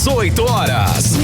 18 horas.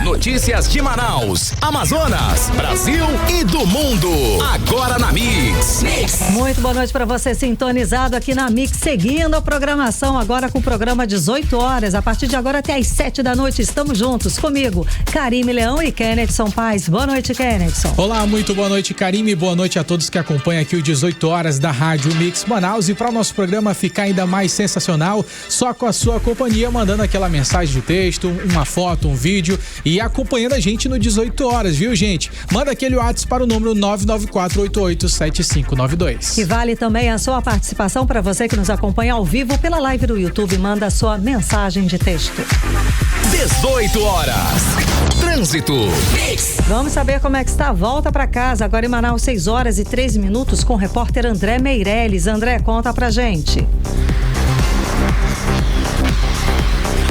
Notícias de Manaus, Amazonas, Brasil e do mundo. Agora na Mix. Muito boa noite para você sintonizado aqui na Mix, seguindo a programação agora com o programa 18 horas. A partir de agora até às 7 da noite estamos juntos comigo, Karime Leão e Kennedson Paz. Boa noite, Kennedson. Olá, muito boa noite, Karime. Boa noite a todos que acompanham aqui o 18 horas da Rádio Mix Manaus. E para o nosso programa ficar ainda mais sensacional, só com a sua companhia, mandando aquela mensagem de texto, uma foto, um vídeo e acompanhando a gente no 18 horas, viu, gente? Manda aquele WhatsApp para o número 994887592. E vale também a sua participação para você que nos acompanha ao vivo pela live do YouTube. Manda a sua mensagem de texto. 18 horas. Trânsito. Vamos saber como é que está a volta para casa. Agora em Manaus, 6 horas e 13 minutos com o repórter André Meirelles. André, conta pra gente.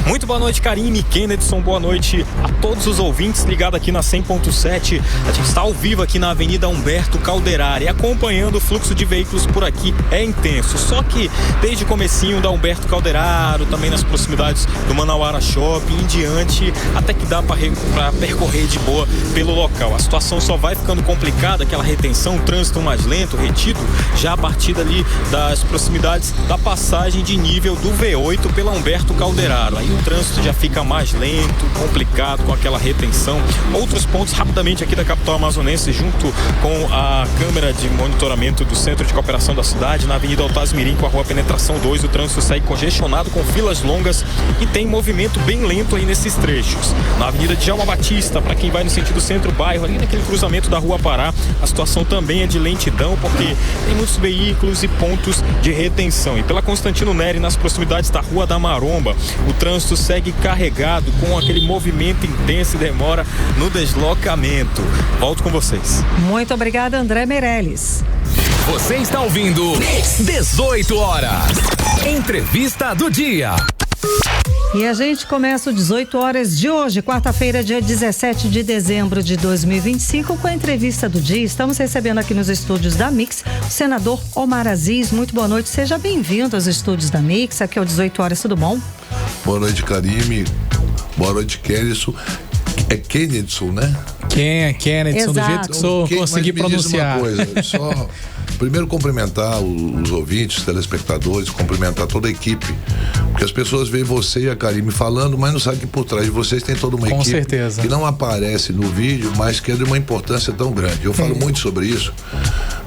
Muito boa noite, Karime, Kennedson, boa noite a todos os ouvintes ligados aqui na 100.7. A gente está ao vivo aqui na Avenida Humberto Calderari, acompanhando o fluxo de veículos por aqui é intenso. Só que desde o comecinho da Humberto Calderaro, também nas proximidades do Manauara Shopping em diante, até que dá para percorrer de boa pelo local. A situação só vai ficando complicada, aquela retenção, trânsito mais lento, retido, já a partir dali das proximidades da passagem de nível do V8 pela Humberto Calderaro. Aí o trânsito já fica mais lento, complicado com aquela retenção. Outros pontos rapidamente aqui da capital amazonense, junto com a câmera de monitoramento do Centro de Cooperação da cidade, na Avenida Altasmirim com a Rua Penetração 2, o trânsito segue congestionado com filas longas e tem movimento bem lento aí nesses trechos. Na Avenida Djalma Batista, para quem vai no sentido centro-bairro, ali naquele cruzamento da Rua Pará, a situação também é de lentidão, porque tem muitos veículos e pontos de retenção. E pela Constantino Neri, nas proximidades da Rua da Maromba, o trânsito segue carregado com aquele movimento intenso e demora no deslocamento. Volto com vocês. Muito obrigada, André Meirelles. Você está ouvindo 18 horas. Entrevista do dia. E a gente começa o 18 horas de hoje, quarta-feira, dia 17 de dezembro de 2025, com a entrevista do dia. Estamos recebendo aqui nos estúdios da Mix o senador Omar Aziz. Muito boa noite, seja bem-vindo aos estúdios da Mix, aqui é o 18 horas, tudo bom? Boa noite, Karime. Boa noite, Kennedson. É Kennedson, né? Kennedson, do jeito que sou, consegui pronunciar. Uma coisa, só primeiro cumprimentar os ouvintes, os telespectadores, cumprimentar toda a equipe, porque as pessoas veem você e a Karime falando, mas não sabem que por trás de vocês tem toda uma equipe certeza. Que não aparece no vídeo, mas que é de uma importância tão grande. Eu falo muito sobre isso,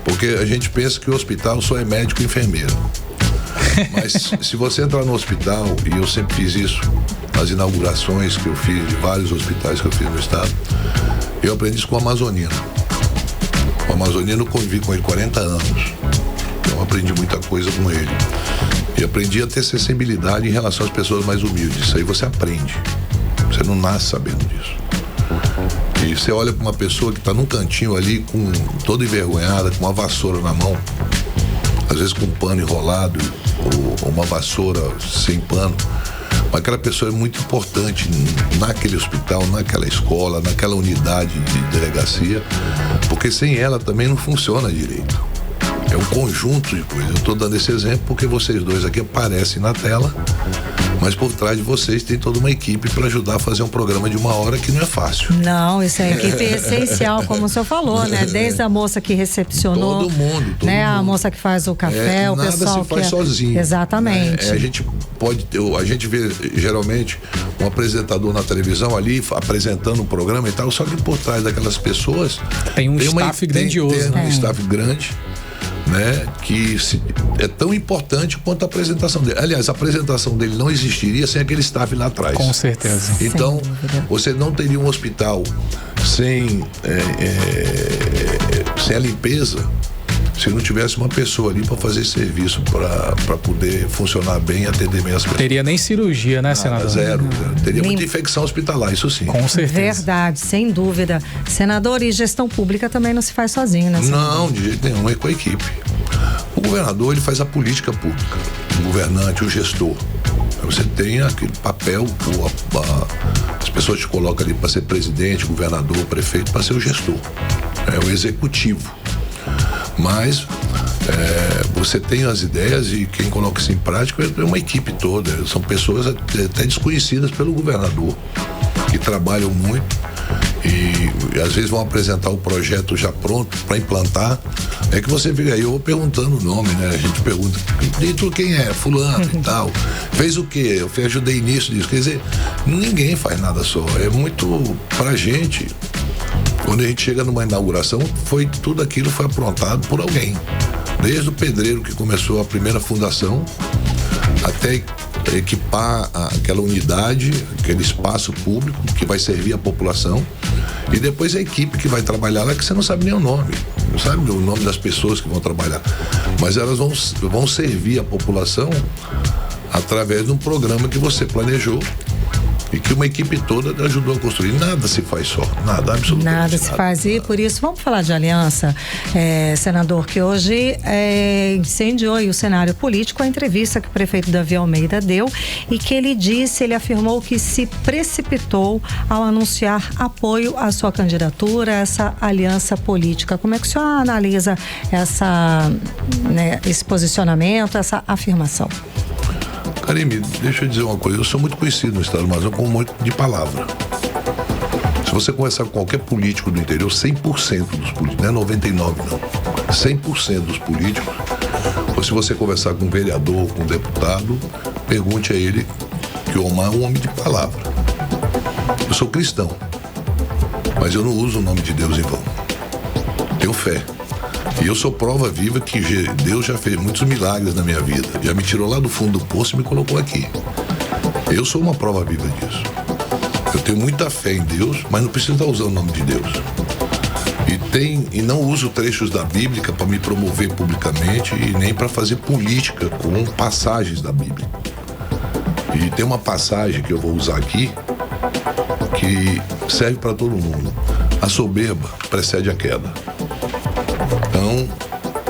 porque a gente pensa que o hospital só é médico e enfermeiro. Mas se você entrar no hospital, e eu sempre fiz isso nas inaugurações que eu fiz de vários hospitais que eu fiz no estado, eu aprendi isso com o amazonino. O amazonino eu convivi com ele 40 anos, então eu aprendi muita coisa com ele e aprendi a ter sensibilidade em relação às pessoas mais humildes. Isso aí você aprende, você não nasce sabendo disso. E você olha para uma pessoa que está num cantinho ali, toda envergonhada, com uma vassoura na mão, às vezes com um pano enrolado ou uma vassoura sem pano, mas aquela pessoa é muito importante naquele hospital, naquela escola, naquela unidade de delegacia, porque sem ela também não funciona direito. É um conjunto de coisas. Eu estou dando esse exemplo porque vocês dois aqui aparecem na tela, mas por trás de vocês tem toda uma equipe para ajudar a fazer um programa de 1 hora que não é fácil. Não, isso é equipe essencial, como o senhor falou, né? Desde a moça que recepcionou, todo mundo, a moça que faz o café, o pessoal nada se faz sozinho. Exatamente. A gente vê geralmente um apresentador na televisão ali apresentando um programa e tal, só que por trás daquelas pessoas tem um staff grandioso, um staff grande, né, que é tão importante quanto a apresentação dele. Aliás, a apresentação dele não existiria sem aquele staff lá atrás. Com certeza. Então, você não teria um hospital sem a limpeza se não tivesse uma pessoa ali para fazer serviço para poder funcionar bem e atender bem as pessoas. Teria nem cirurgia, né, senador? Zero. Teria muita infecção hospitalar, isso sim. Com certeza. Verdade, sem dúvida. Senador, e gestão pública também não se faz sozinho, né, senador? Não, de jeito nenhum, é com a equipe. O governador, ele faz a política pública, o governante, o gestor. Você tem aquele papel, as pessoas te colocam ali para ser presidente, governador, prefeito, para ser o gestor. É o executivo. Mas Você tem as ideias e quem coloca isso em prática é uma equipe toda. São pessoas até desconhecidas pelo governador, que trabalham muito e às vezes vão apresentar o projeto já pronto para implantar. É que você fica aí, eu vou perguntando o nome, né? A gente pergunta, dentro quem é? Fulano e tal. Fez o quê? Eu ajudei nisso, disso. Quer dizer, ninguém faz nada só. É muito pra gente. Quando a gente chega numa inauguração, tudo aquilo foi aprontado por alguém. Desde o pedreiro que começou a primeira fundação, até equipar aquela unidade, aquele espaço público que vai servir a população, e depois a equipe que vai trabalhar lá, que você não sabe nem o nome, não sabe o nome das pessoas que vão trabalhar, mas elas vão servir a população através de um programa que você planejou e que uma equipe toda ajudou a construir. Nada se faz só, nada, absolutamente nada se faz. E por isso, vamos falar de aliança, senador, que hoje incendiou aí o cenário político, a entrevista que o prefeito Davi Almeida deu, e que ele afirmou que se precipitou ao anunciar apoio à sua candidatura, essa aliança política. Como é que o senhor analisa esse posicionamento, essa afirmação? Karime, deixa eu dizer uma coisa, eu sou muito conhecido no estado do Amazonas como muito de palavra. Se você conversar com qualquer político do interior, 100% dos políticos, não é 99% não, 100% dos políticos, ou se você conversar com um vereador, com um deputado, pergunte a ele que o Omar é um homem de palavra. Eu sou cristão, mas eu não uso o nome de Deus em vão. Tenho fé. E eu sou prova viva que Deus já fez muitos milagres na minha vida. Já me tirou lá do fundo do poço e me colocou aqui. Eu sou uma prova viva disso. Eu tenho muita fé em Deus, mas não preciso estar usando o nome de Deus. E não uso trechos da Bíblia para me promover publicamente e nem para fazer política com passagens da Bíblia. E tem uma passagem que eu vou usar aqui que serve para todo mundo. A soberba precede a queda. Então,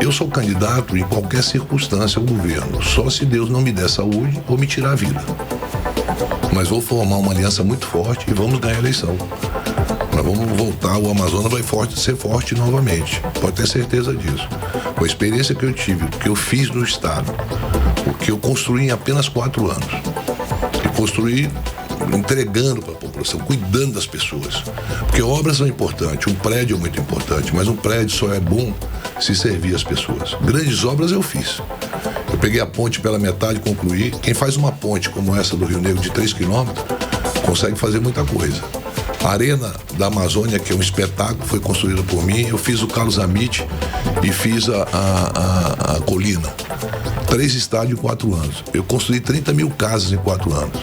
eu sou candidato em qualquer circunstância ao governo, só se Deus não me der saúde ou me tirar a vida. Mas vou formar uma aliança muito forte e vamos ganhar a eleição. Nós vamos voltar, o Amazonas vai ser forte novamente, pode ter certeza disso. Com a experiência que eu tive, o que eu fiz no estado, o que eu construí em apenas 4 anos, e construí entregando para a população, cuidando das pessoas. Porque obras são importantes, um prédio é muito importante, mas um prédio só é bom se servir as pessoas. Grandes obras eu fiz. Eu peguei a ponte pela metade, concluí. Quem faz uma ponte como essa do Rio Negro de 3 quilômetros, consegue fazer muita coisa. A Arena da Amazônia, que é um espetáculo, foi construída por mim. Eu fiz o Carlos Amit e fiz a Colina. 3 estádios em 4 anos. Eu construí 30 mil casas em 4 anos.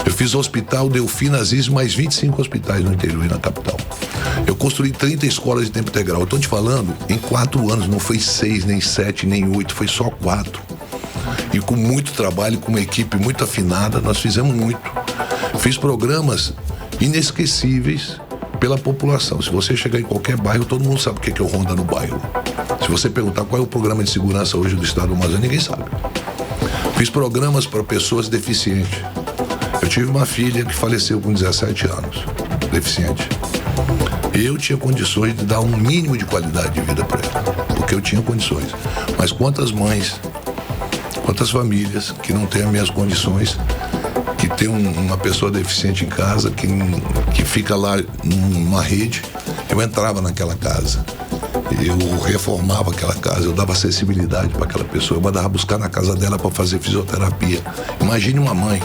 Eu fiz o Hospital Delfina Aziz, mais 25 hospitais no interior e na capital. Eu construí 30 escolas de tempo integral. Eu estou te falando, em 4 anos, não foi 6, nem 7, nem 8, foi só 4. E com muito trabalho, com uma equipe muito afinada, nós fizemos muito. Fiz programas inesquecíveis pela população. Se você chegar em qualquer bairro, todo mundo sabe o que é o Ronda no bairro. Se você perguntar qual é o programa de segurança hoje do estado do Amazonas, ninguém sabe. Fiz programas para pessoas deficientes. Eu tive uma filha que faleceu com 17 anos, deficiente. Eu tinha condições de dar um mínimo de qualidade de vida para ela, porque eu tinha condições. Mas quantas mães, quantas famílias que não têm as minhas condições, que tem uma pessoa deficiente em casa, que fica lá numa rede, eu entrava naquela casa, eu reformava aquela casa, eu dava acessibilidade para aquela pessoa, eu mandava buscar na casa dela para fazer fisioterapia. Imagine uma mãe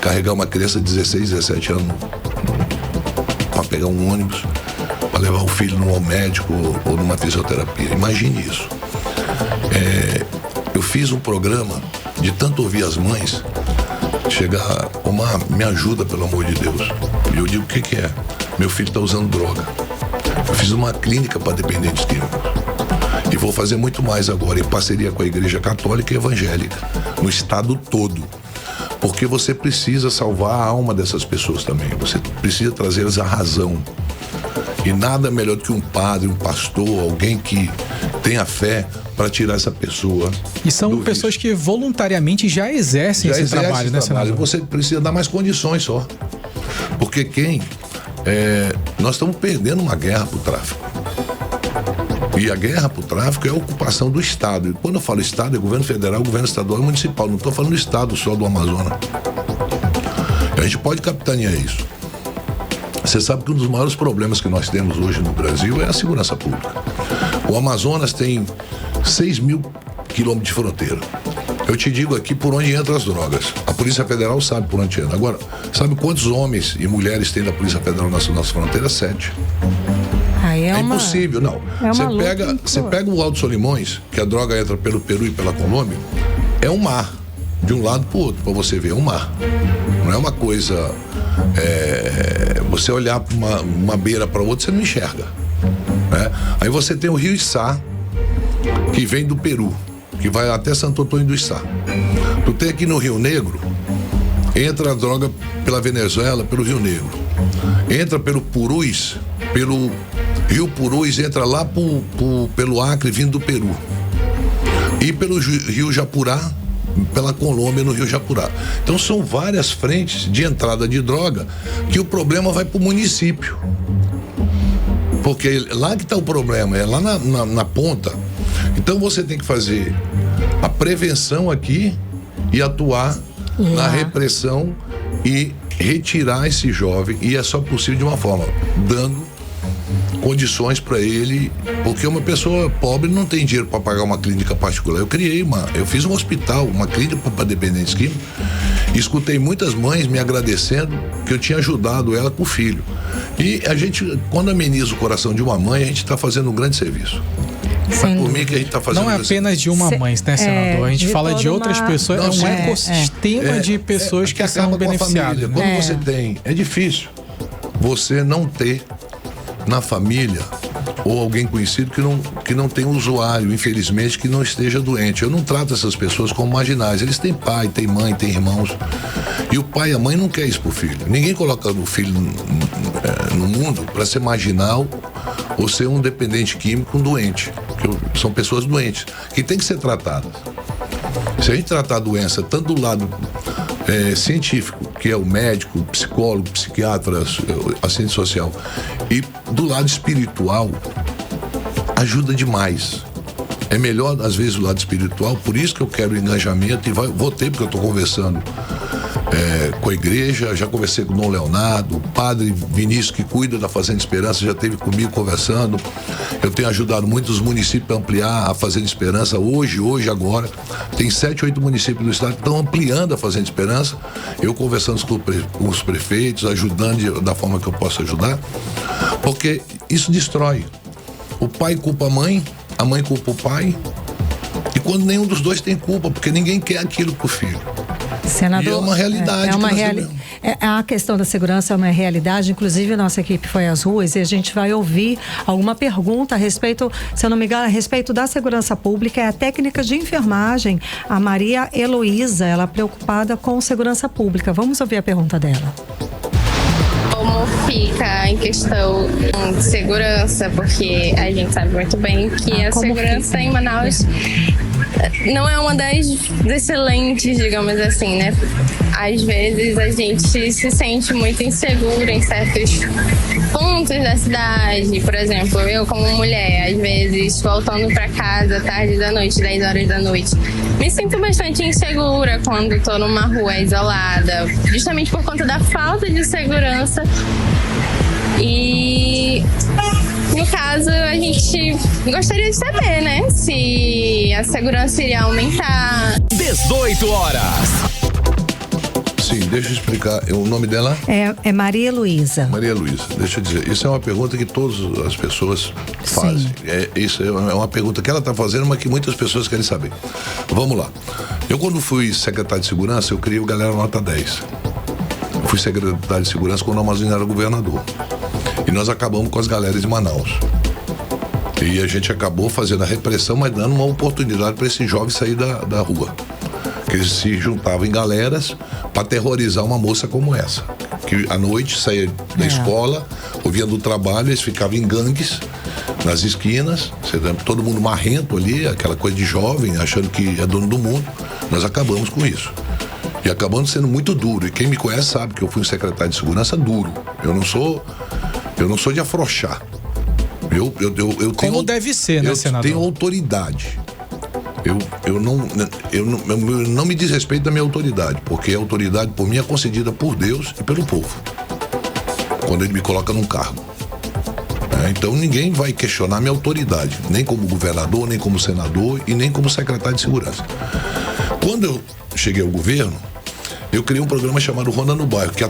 carregar uma criança de 16, 17 anos para pegar um ônibus, para levar o filho num médico ou numa fisioterapia. Imagine isso. Eu fiz um programa de tanto ouvir as mães chegar, Omar, me ajuda, pelo amor de Deus. E eu digo, o que é? Meu filho está usando droga. Eu fiz uma clínica para dependentes químicos. E vou fazer muito mais agora, em parceria com a Igreja Católica e Evangélica, no estado todo. Porque você precisa salvar a alma dessas pessoas também. Você precisa trazê-las à razão. E nada melhor do que um padre, um pastor, alguém que tenha fé para tirar essa pessoa. E são pessoas que voluntariamente já exercem esse trabalho, né, senador? Você precisa dar mais condições só. Porque nós estamos perdendo uma guerra pro tráfico. E a guerra para o tráfico é a ocupação do Estado. E quando eu falo Estado, é governo federal, governo estadual e municipal. Não estou falando do Estado só do Amazonas. A gente pode capitanear isso. Você sabe que um dos maiores problemas que nós temos hoje no Brasil é a segurança pública. O Amazonas tem 6 mil quilômetros de fronteira. Eu te digo aqui por onde entram as drogas. A Polícia Federal sabe por onde entra. Agora, sabe quantos homens e mulheres tem da Polícia Federal nas nossas fronteiras? 7. É impossível, não. Você pega o Alto Solimões, que a droga entra pelo Peru e pela Colômbia, é um mar, de um lado para o outro, para você ver, é um mar. Não é uma coisa, você olhar para uma beira para outra, você não enxerga. Né? Aí você tem o Rio Içá, que vem do Peru, que vai até Santo Antônio do Içá. Tu tem aqui no Rio Negro, entra a droga pela Venezuela, pelo Rio Negro. Entra pelo Purus, pelo Rio Purus, entra lá pelo Acre, vindo do Peru. E pelo Rio Japurá, pela Colômbia, no Rio Japurá. Então são várias frentes de entrada de droga que o problema vai para o município. Porque lá que está o problema, é lá na ponta. Então você tem que fazer a prevenção aqui e atuar na repressão e retirar esse jovem, e é só possível de uma forma, dando condições para ele, porque uma pessoa pobre não tem dinheiro para pagar uma clínica particular. Eu fiz um hospital, uma clínica para dependentes químicos, e escutei muitas mães me agradecendo que eu tinha ajudado ela com o filho. E a gente, quando ameniza o coração de uma mãe, a gente está fazendo um grande serviço. Por mim que a gente tá fazendo. Não é apenas de uma mãe, né, senador? A gente fala de outras pessoas, é um ecossistema de pessoas que são beneficiadas. Quando você tem, é difícil você não ter na família ou alguém conhecido que não tem usuário, infelizmente, que não esteja doente. Eu não trato essas pessoas como marginais. Eles têm pai, têm mãe, têm irmãos. E o pai e a mãe não querem isso pro filho. Ninguém coloca o filho no mundo para ser marginal ou ser um dependente químico, um doente. Porque são pessoas doentes, que têm que ser tratadas. Se a gente tratar a doença tanto do lado científico, que é o médico, o psicólogo, o psiquiatra, assistente social, e do lado espiritual, ajuda demais. É melhor, às vezes, o lado espiritual, por isso que eu quero engajamento e vou ter, porque eu estou conversando com a igreja, já conversei com o Dom Leonardo, o padre Vinícius, que cuida da Fazenda Esperança, já esteve comigo conversando. Eu tenho ajudado muitos municípios a ampliar a Fazenda Esperança hoje, agora. Tem 7, 8 municípios do estado que estão ampliando a Fazenda Esperança. Eu conversando com os prefeitos, ajudando da forma que eu posso ajudar, porque isso destrói. O pai culpa a mãe culpa o pai, e quando nenhum dos dois tem culpa, porque ninguém quer aquilo pro filho. Senador, e é uma realidade. A questão da segurança é uma realidade. Inclusive, nossa equipe foi às ruas e a gente vai ouvir alguma pergunta a respeito, se eu não me engano, a respeito da segurança pública. É a técnica de enfermagem, a Maria Heloísa, ela é preocupada com segurança pública. Vamos ouvir a pergunta dela. Como fica em questão de segurança, porque a gente sabe muito bem que a segurança em Manaus não é uma das excelentes, digamos assim, né? Às vezes a gente se sente muito inseguro em certos pontos da cidade. Por exemplo, eu como mulher, às vezes voltando para casa tarde da noite, 10 horas da noite, me sinto bastante insegura quando estou numa rua isolada, justamente por conta da falta de segurança. E no caso, a gente gostaria de saber, né, se a segurança iria aumentar. 18 horas. Sim, deixa eu explicar. O nome dela? É Maria Heloísa. Maria Heloísa, deixa eu dizer. Isso é uma pergunta que todas as pessoas fazem. Isso é uma pergunta que ela está fazendo, mas que muitas pessoas querem saber. Vamos lá. Eu, quando fui secretário de segurança, eu criei o Galera Nota 10. Eu fui secretário de segurança quando o Amazonas era governador. E nós acabamos com as galeras de Manaus. E a gente acabou fazendo a repressão, mas dando uma oportunidade para esse jovem sair da rua. Que eles se juntavam em galeras para aterrorizar uma moça como essa. Que à noite saía da escola, ou vinha do trabalho, eles ficavam em gangues nas esquinas, todo mundo marrento ali, aquela coisa de jovem, achando que é dono do mundo. Nós acabamos com isso. E acabamos sendo muito duro. E quem me conhece sabe que eu fui um secretário de segurança duro. Eu não sou de afrouxar. Eu Como deve ser, né, senador? Eu tenho autoridade. Eu não me desrespeito da minha autoridade, porque a autoridade por mim é concedida por Deus e pelo povo, quando ele me coloca num cargo. Então ninguém vai questionar minha autoridade, nem como governador, nem como senador e nem como secretário de segurança. Quando eu cheguei ao governo, eu criei um programa chamado Ronda no Bairro, que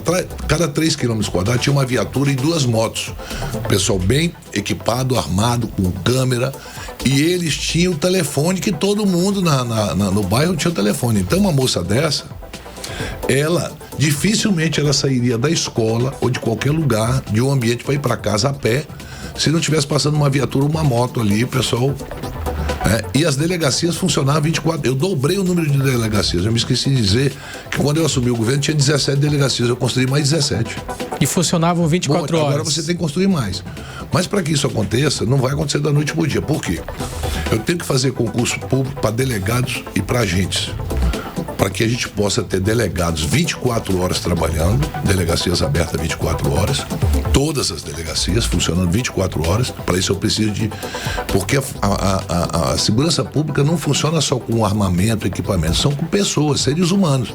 cada 3 km quadrados tinha uma viatura e 2 motos. O pessoal bem equipado, armado, com câmera, e eles tinham o telefone, que todo mundo no bairro tinha o telefone. Então uma moça dessa, dificilmente ela sairia da escola ou de qualquer lugar, de um ambiente para ir para casa a pé, se não tivesse passando uma viatura, uma moto ali, o pessoal... E as delegacias funcionavam 24. Eu dobrei o número de delegacias. Eu me esqueci de dizer que quando eu assumi o governo tinha 17 delegacias. Eu construí mais 17. E funcionavam 24 horas. Agora você tem que construir mais. Mas para que isso aconteça, não vai acontecer da noite pro dia. Por quê? Eu tenho que fazer concurso público para delegados e para agentes, para que a gente possa ter delegados 24 horas trabalhando, delegacias abertas 24 horas, todas as delegacias funcionando 24 horas. Para isso eu preciso porque a segurança pública não funciona só com armamento, equipamento, são com pessoas, seres humanos.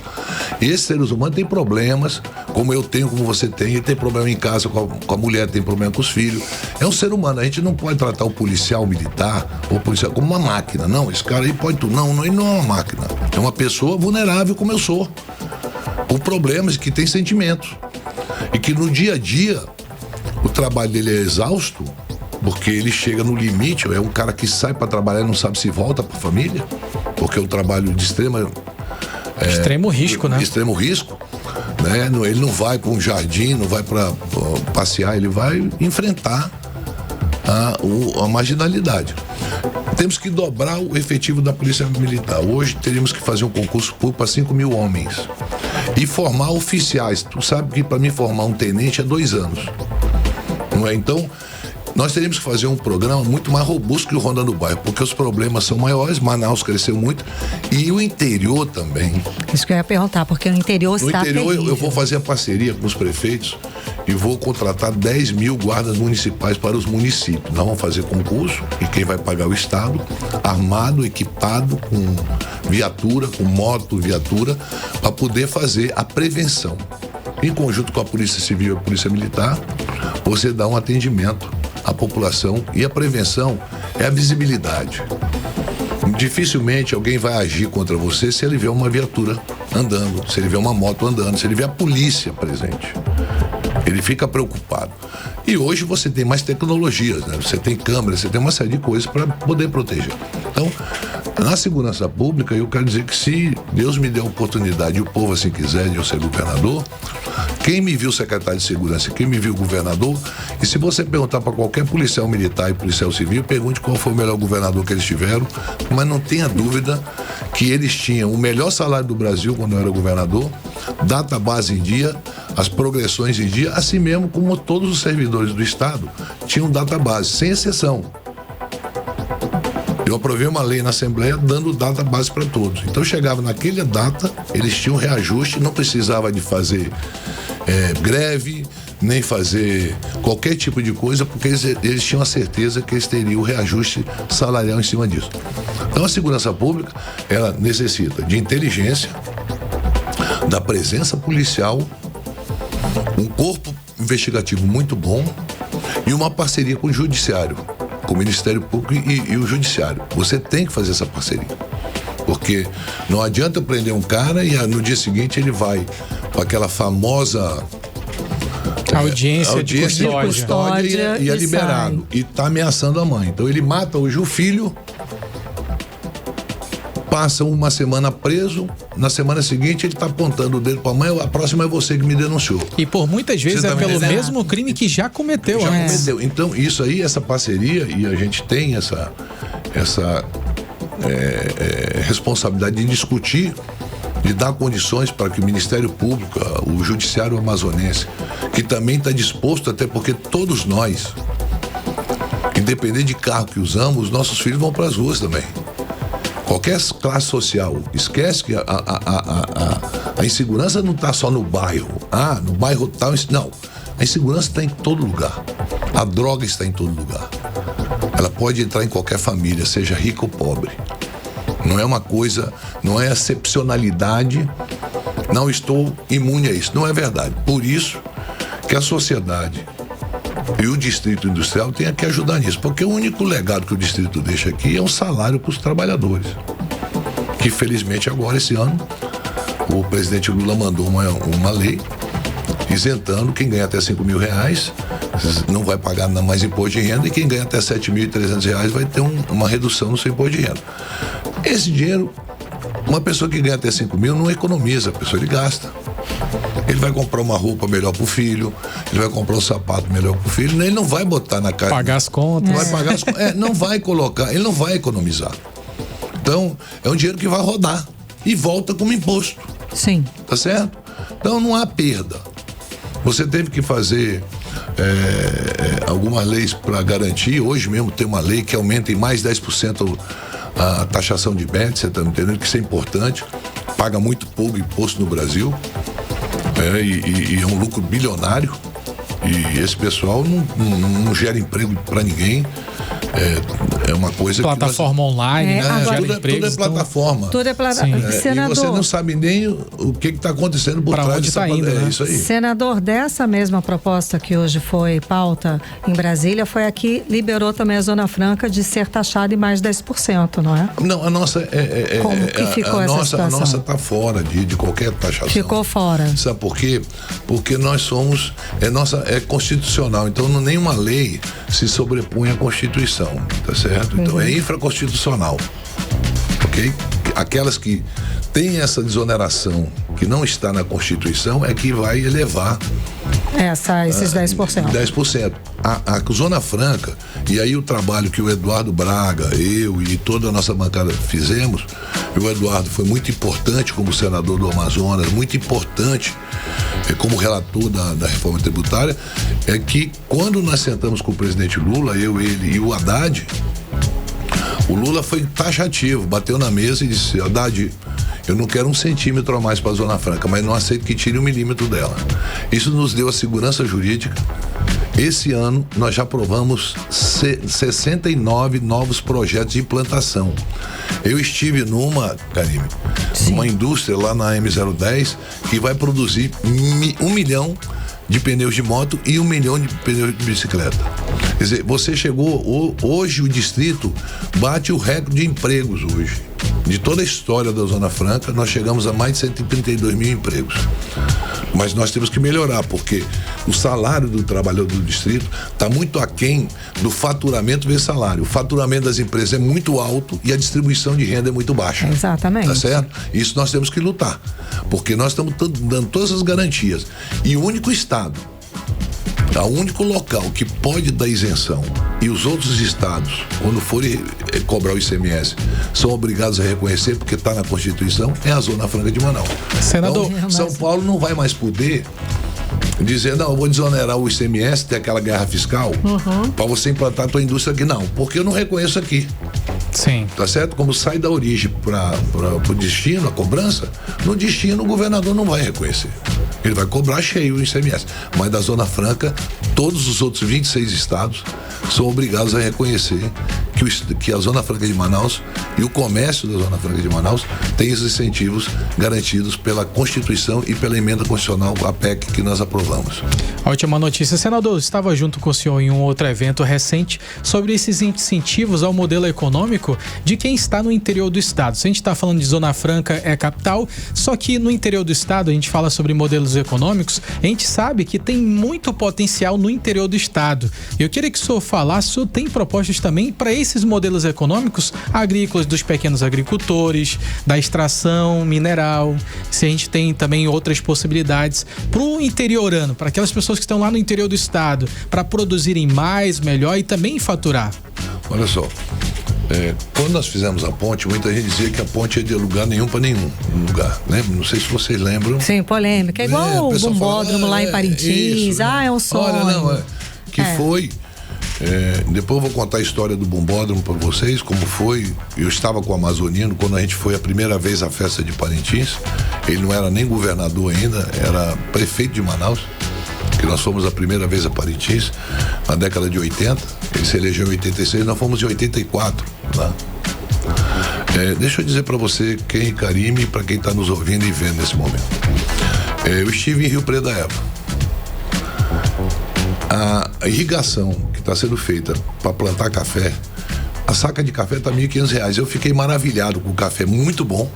E esses seres humanos têm problemas, como eu tenho, como você tem, ele tem problema em casa com a mulher, tem problema com os filhos. É um ser humano, a gente não pode tratar o policial militar ou policial como uma máquina. Não, esse cara aí pode tudo. Não, ele não é uma máquina, é uma pessoa vulnerável como eu sou. O problema é que tem sentimentos e que no dia a dia o trabalho dele é exausto, porque ele chega no limite. É um cara que sai para trabalhar e não sabe se volta para a família, porque é um trabalho de extremo risco, né? Extremo risco, né? Ele não vai para um jardim, não vai para passear, ele vai enfrentar a marginalidade. Temos que dobrar o efetivo da Polícia Militar. Hoje teríamos que fazer um concurso público para 5 mil homens e formar oficiais. Tu sabe que para mim formar um tenente é 2 anos, não é? Então nós teríamos que fazer um programa muito mais robusto que o Ronda no Bairro, porque os problemas são maiores. Manaus cresceu muito e o interior também. Isso que eu ia perguntar, porque no interior está terrível. Eu vou fazer a parceria com os prefeitos e vou contratar 10 mil guardas municipais para os municípios. Nós vamos fazer concurso e quem vai pagar o Estado, armado, equipado, com viatura, com moto, viatura, para poder fazer a prevenção. Em conjunto com a Polícia Civil e a Polícia Militar, você dá um atendimento à população, e a prevenção é a visibilidade. Dificilmente alguém vai agir contra você se ele vê uma viatura andando, se ele vê uma moto andando, se ele vê a polícia presente. Ele fica preocupado. E hoje você tem mais tecnologias, né? Você tem câmeras, você tem uma série de coisas para poder proteger. Então, na segurança pública, eu quero dizer que se Deus me der a oportunidade e o povo assim quiser de eu ser governador, quem me viu secretário de segurança, quem me viu governador, e se você perguntar para qualquer policial militar e policial civil, pergunte qual foi o melhor governador que eles tiveram, mas não tenha dúvida que eles tinham o melhor salário do Brasil quando eu era governador, database em dia, as progressões em dia, assim mesmo como todos os servidores do Estado tinham database, sem exceção. Eu aprovei uma lei na Assembleia dando database para todos. Então chegava naquela data, eles tinham reajuste, não precisava de fazer greve, nem fazer qualquer tipo de coisa, porque eles tinham a certeza que eles teriam o reajuste salarial em cima disso. Então a segurança pública, ela necessita de inteligência, da presença policial, um corpo investigativo muito bom e uma parceria com o judiciário, com o Ministério Público e o Judiciário. Você tem que fazer essa parceria, porque não adianta prender um cara e no dia seguinte ele vai para aquela famosa audiência de custódia e é liberado e está ameaçando a mãe. Então ele mata hoje o filho, passa uma semana preso, na semana seguinte ele está apontando o dedo para a mãe, a próxima é você que me denunciou. E por muitas vezes é pelo mesmo crime que já cometeu. Então isso aí, essa parceria, e a gente tem essa responsabilidade de discutir, de dar condições para que o Ministério Público, o Judiciário Amazonense, que também está disposto, até porque todos nós, independente de carro que usamos, nossos filhos vão para as ruas também. Qualquer classe social, esquece que a insegurança não está só no bairro. No bairro tal, não. A insegurança está em todo lugar. A droga está em todo lugar. ela pode entrar em qualquer família, seja rica ou pobre. Não é uma coisa, não é excepcionalidade, não estou imune a isso. Não é verdade. Por isso que a sociedade e o Distrito Industrial tem que ajudar nisso, porque o único legado que o Distrito deixa aqui é um salário para os trabalhadores. Que felizmente agora, esse ano, o presidente Lula mandou uma lei isentando quem ganha até R$5.000 não vai pagar mais imposto de renda, e quem ganha até R$7.300 vai ter uma redução no seu imposto de renda. Esse dinheiro, uma pessoa que ganha até 5 mil não economiza, a pessoa ele gasta. Ele vai comprar uma roupa melhor pro filho, ele vai comprar um sapato melhor pro filho, ele não vai botar na casa. Pagar as contas. Vai pagar as contas. Não vai colocar, ele não vai economizar. Então, é um dinheiro que vai rodar e volta como imposto. Sim. Tá certo? Então não há perda. Você teve que fazer algumas leis para garantir. Hoje mesmo tem uma lei que aumenta em mais 10% a taxação de bens, você está entendendo que isso é importante. Paga muito pouco imposto no Brasil, e é um lucro bilionário, e esse pessoal não gera emprego para ninguém. É uma coisa plataforma online, né? Agora, tudo é plataforma. Tudo é plataforma. Senador, e você não sabe nem o que está acontecendo por trás onde está indo, né? Isso aí. Senador, dessa mesma proposta que hoje foi pauta em Brasília, foi a que liberou também a Zona Franca de ser taxada em mais 10%, não é? Não, a nossa Como que ficou essa situação? A nossa está fora de qualquer taxação. Ficou fora. Sabe por quê? Porque nós somos, é constitucional, então nenhuma lei se sobrepõe à Constituição, tá certo? Então é infraconstitucional, ok? Aquelas que têm essa desoneração que não está na Constituição é que vai elevar esses 10%. 10%. A Zona Franca, e aí o trabalho que o Eduardo Braga, eu e toda a nossa bancada fizemos, e o Eduardo foi muito importante como senador do Amazonas, muito importante como relator da reforma tributária, é que quando nós sentamos com o presidente Lula, eu, ele e o Haddad, o Lula foi taxativo, bateu na mesa e disse: Haddad, eu não quero 1 centímetro a mais para a Zona Franca, mas não aceito que tire 1 milímetro dela. Isso nos deu a segurança jurídica. Esse ano nós já aprovamos 69 novos projetos de implantação. Eu estive numa indústria lá na M010 que vai produzir 1 milhão de pneus de moto e 1 milhão de pneus de bicicleta. Quer dizer, você chegou, hoje o distrito bate o recorde de empregos hoje. De toda a história da Zona Franca, nós chegamos a mais de 132 mil empregos. Mas nós temos que melhorar, porque o salário do trabalhador do distrito está muito aquém do faturamento vezes salário. O faturamento das empresas é muito alto e a distribuição de renda é muito baixa. Exatamente. Tá certo? Isso nós temos que lutar, porque nós estamos dando todas as garantias. E o único estado, o único local que pode dar isenção, e os outros estados, quando forem cobrar o ICMS, são obrigados a reconhecer, porque está na Constituição, é a Zona Franca de Manaus. Senador, então, São Paulo não vai mais poder dizer: não, eu vou desonerar o ICMS, ter aquela guerra fiscal, para você implantar a tua indústria aqui. Não, porque eu não reconheço aqui. Sim. Tá certo? Como sai da origem para o destino, a cobrança, no destino o governador não vai reconhecer. Ele vai cobrar cheio o ICMS. Mas da Zona Franca, todos os outros 26 estados são obrigados a reconhecer que a Zona Franca de Manaus e o comércio da Zona Franca de Manaus tem os incentivos garantidos pela Constituição e pela emenda constitucional, a PEC, que nós aprovamos. Ótima notícia. Senador, estava junto com o senhor em um outro evento recente sobre esses incentivos ao modelo econômico de quem está no interior do estado. Se a gente está falando de Zona Franca, é capital, só que no interior do estado a gente fala sobre modelos econômicos, a gente sabe que tem muito potencial no interior do estado. Eu queria que o senhor falasse, o senhor tem propostas também para esses modelos econômicos agrícolas, dos pequenos agricultores, da extração mineral, se a gente tem também outras possibilidades para o interiorano, para aquelas pessoas que estão lá no interior do estado, para produzirem mais, melhor e também faturar. Olha só, quando nós fizemos a ponte, muita gente dizia que a ponte é de lugar nenhum para nenhum lugar, né? Não sei se vocês lembram. Sim, polêmica. É igual o bombódromo lá em Parintins. Isso, né? É um sonho. Olha, não, foi. Depois eu vou contar a história do bombódromo para vocês, como foi. Eu estava com o Amazonino quando a gente foi a primeira vez à festa de Parintins. Ele não era nem governador ainda, era prefeito de Manaus. Quer que nós fomos a primeira vez a Parintins na década de 80, ele se elegeu em 86, nós fomos em 84, né? Deixa eu dizer para você, Ken e Karime, para quem está nos ouvindo e vendo nesse momento. Eu estive em Rio Preto da Eva. A irrigação que está sendo feita para plantar café, a saca de café está R$ 1.500. Eu fiquei maravilhado com o café, muito bom,